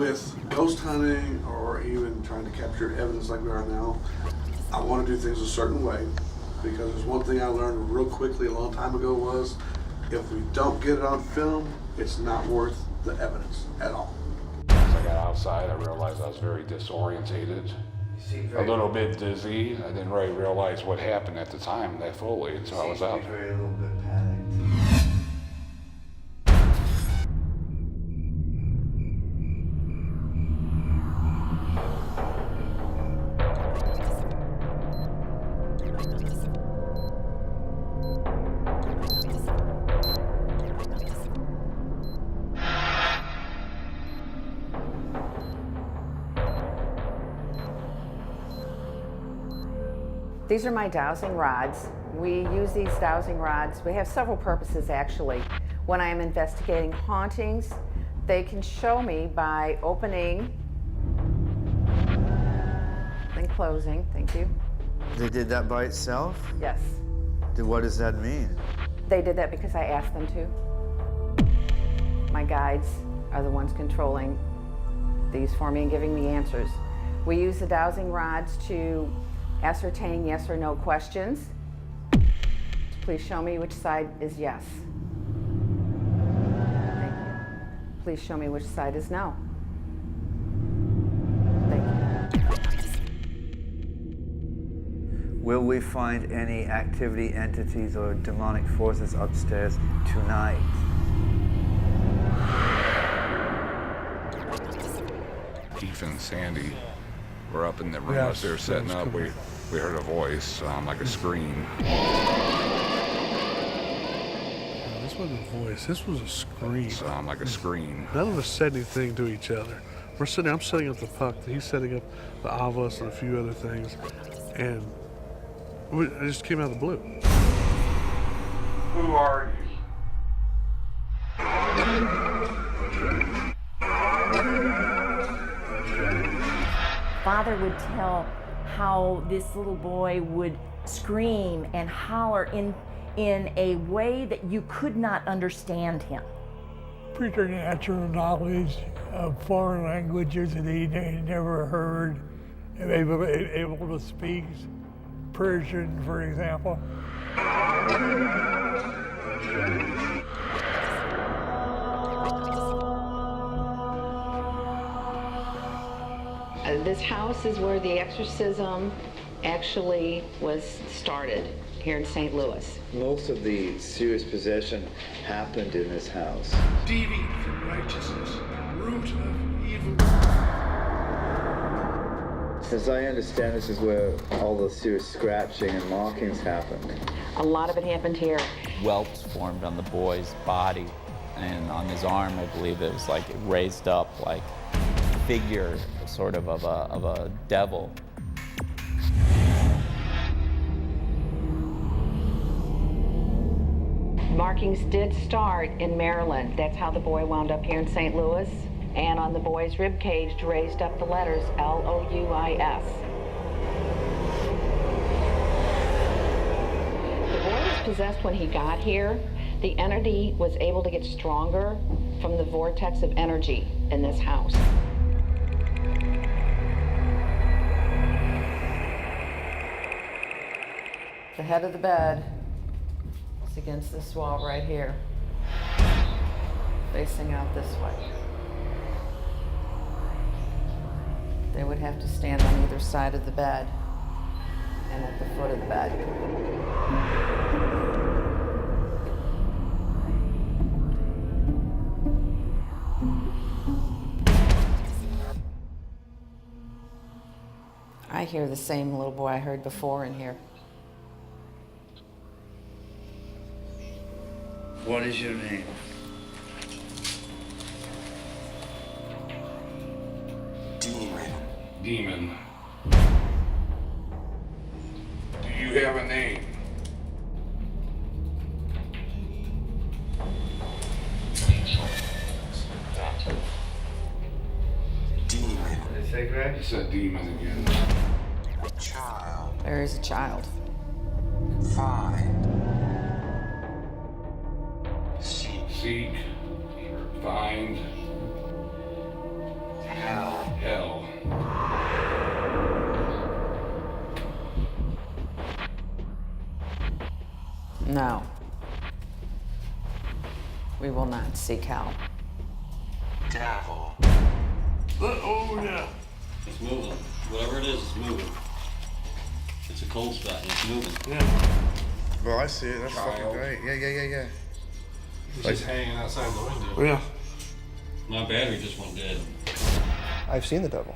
with ghost hunting or even trying to capture evidence like we are now, I want to do things a certain way, because there's one thing I learned real quickly a long time ago was, if we don't get it on film, it's not worth the evidence at all. As I got outside, I realized I was very disorientated, a little bit dizzy. I didn't really realize what happened at the time that fully until I was out. A little bit panicked. These are my dowsing rods. We use these dowsing rods. We have several purposes, actually. When I am investigating hauntings, they can show me by opening and closing. Thank you. They did that by itself? Yes. What does that mean? They did that because I asked them to. My guides are the ones controlling these for me and giving me answers. We use the dowsing rods to ascertain yes or no questions. Please show me which side is yes. Thank you. Please show me which side is no. Thank you. Will we find any activity, entities, or demonic forces upstairs tonight? Keith and Sandy were up in the room as they were setting up. We heard a voice, like a scream. This wasn't a voice, this was a scream. Like a scream. None of us said anything to each other. I'm setting up the puck, he's setting up the avos and a few other things, and it just came out of the blue. Who are you? Father would tell how this little boy would scream and holler in a way that you could not understand him. Preternatural knowledge of foreign languages that he never heard, able to speak Persian, for example. This house is where the exorcism actually was started here in St. Louis. Most of the serious possession happened in this house. Deviant from righteousness, root of evil. As I understand, this is where all the serious scratching and markings happened. A lot of it happened here. Welts formed on the boy's body, and on his arm, I believe it was like it raised up like a figure sort of a devil. Markings did start in Maryland. That's how the boy wound up here in St. Louis. And on the boy's rib cage raised up the letters L-O-U-I-S. The boy was possessed when he got here. The entity was able to get stronger from the vortex of energy in this house. The head of the bed is against this wall right here, facing out this way. They would have to stand on either side of the bed and at the foot of the bed. I hear the same little boy I heard before in here. What is your name? Demon. Do you have a name? Demon. Did I say correct? You said demon again. Child. There is a child. Find. Seek. Find. No. We will not seek help. Devil. Oh, yeah. It's moving. Whatever it is, it's moving. It's a cold spot and it's moving. Yeah. Well, I see it. That's Child. fucking great. Yeah. He's just hanging outside the window. Yeah. My battery just went dead. I've seen the devil.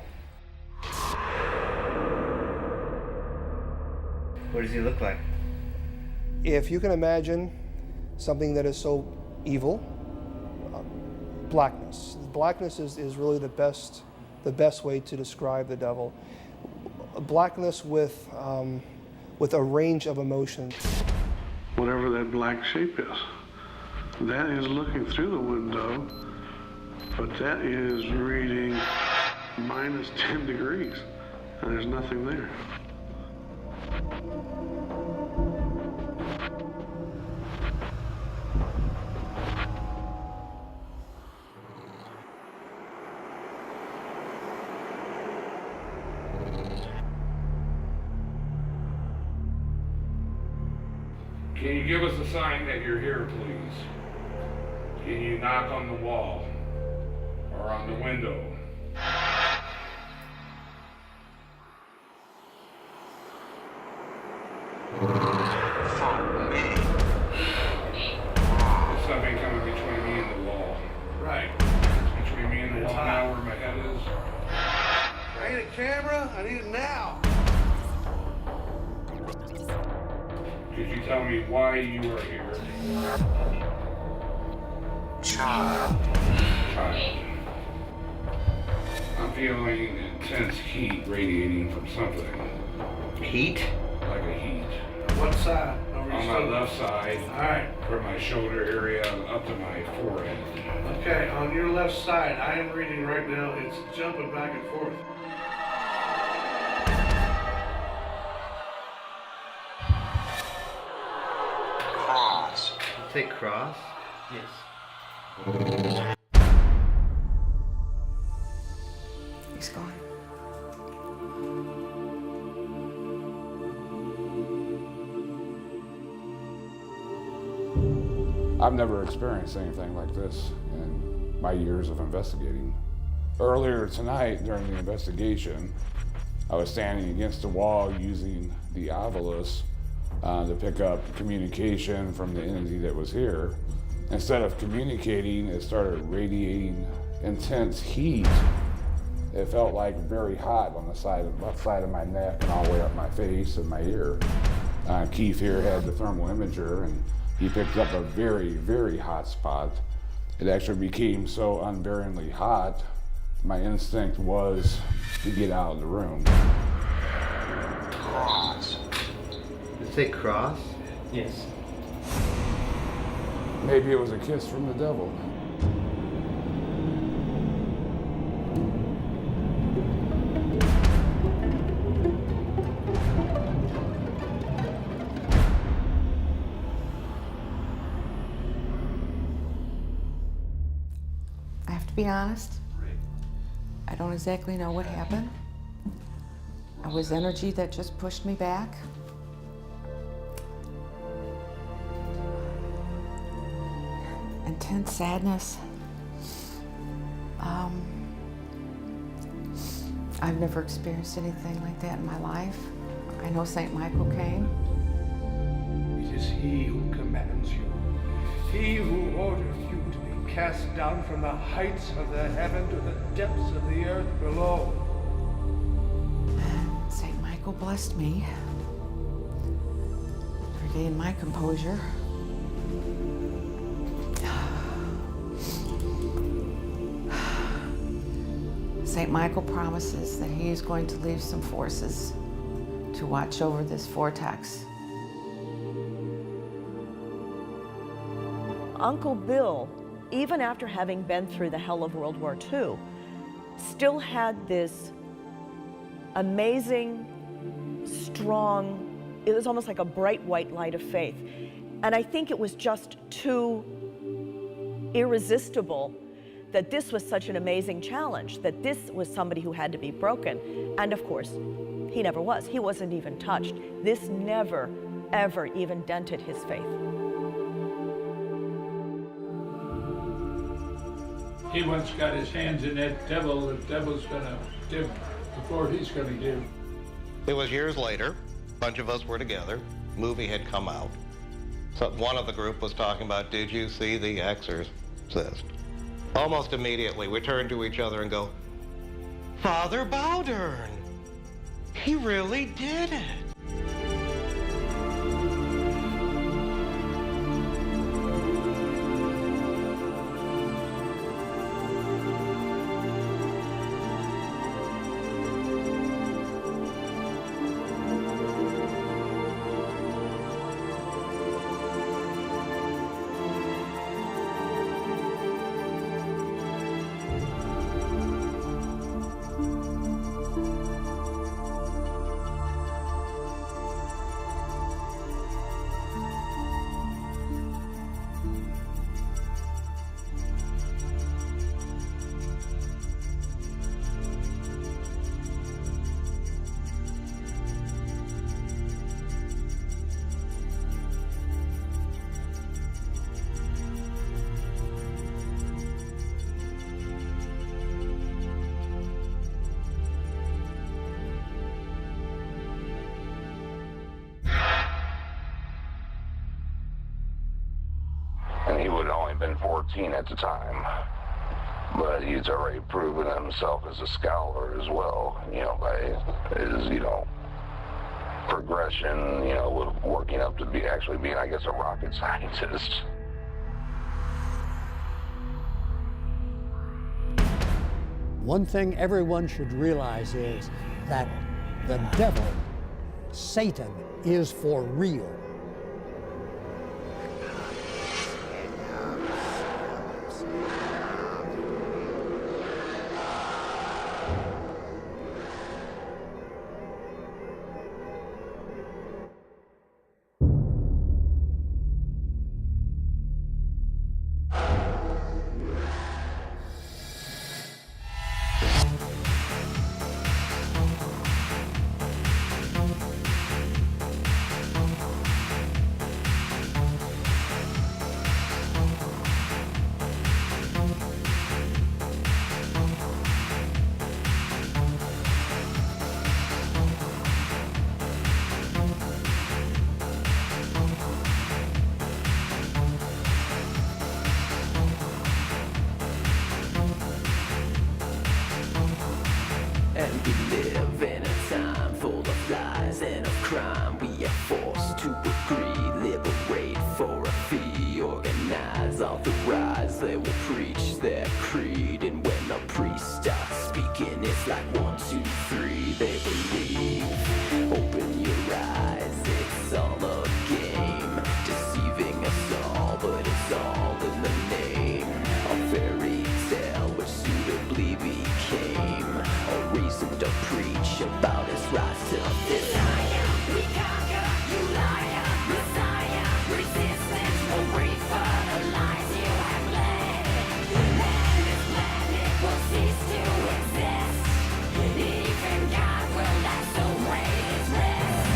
What does he look like? If you can imagine something that is so evil, blackness. Blackness is really the best way to describe the devil. Blackness with a range of emotions. Whatever that black shape is, that is looking through the window, but that is reading minus 10 degrees, and there's nothing there. Can you give us a sign that you're here, please? Can you knock on the wall or on the window? There's something coming between me and the wall. Right. It's between me and the wall now where my head is. I need a camera. I need it now. Could you tell me why you are here? Child. I'm feeling intense heat radiating from something. Heat? Like a heat. What side? On my left side. Alright. From my shoulder area up to my forehead. Okay, on your left side, I am reading right now, it's jumping back and forth. Cross. You say cross? Yes. He's gone. I've never experienced anything like this in my years of investigating. Earlier tonight, during the investigation, I was standing against a wall using the Ovilus to pick up communication from the entity that was here. Instead of communicating, it started radiating intense heat. It felt like very hot on the left side of my neck and all the way up my face and my ear. Keith here had the thermal imager, and he picked up a very, very hot spot. It actually became so unbearably hot, my instinct was to get out of the room. Cross. You say cross? Yes. Maybe it was a kiss from the devil. I have to be honest. I don't exactly know what happened. It was energy that just pushed me back. Intense sadness. I've never experienced anything like that in my life. I know St. Michael came. It is he who commands you, he who orders you to be cast down from the heights of the heaven to the depths of the earth below. St. Michael blessed me, regained my composure. St. Michael promises that he is going to leave some forces to watch over this vortex. Uncle Bill, even after having been through the hell of World War II, still had this amazing, strong, it was almost like a bright white light of faith. And I think it was just too irresistible that this was such an amazing challenge, that this was somebody who had to be broken. And of course, he never was. He wasn't even touched. This never ever even dented his faith. He once got his hands in that devil, the devil's gonna give before he's gonna give. It was years later, a bunch of us were together, movie had come out. So one of the group was talking about, did you see The Exorcist? Almost immediately, we turned to each other and go, Father Bowdern, he really did it. And he would have only been 14 at the time. But he's already proven himself as a scholar as well, by his, progression, with working up to be actually being, I guess, a rocket scientist. One thing everyone should realize is that the devil, Satan, is for real. And we live in a time full of lies and of crime. We are forced to agree, liberate for a fee, organize, authorize. They will preach their creed, and when the priest starts speaking, it's like 1, 2, 3. They believe. Open your eyes, it's all a game, deceiving us all, but it's all in the name. A fairy tale which suitably became a reason to preach about his rise to this higher. We conquer, you liar, Messiah, resistance will re-fertilize you have led. And this planet will cease to exist. Even God will let soul lay his rest.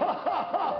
ha ha!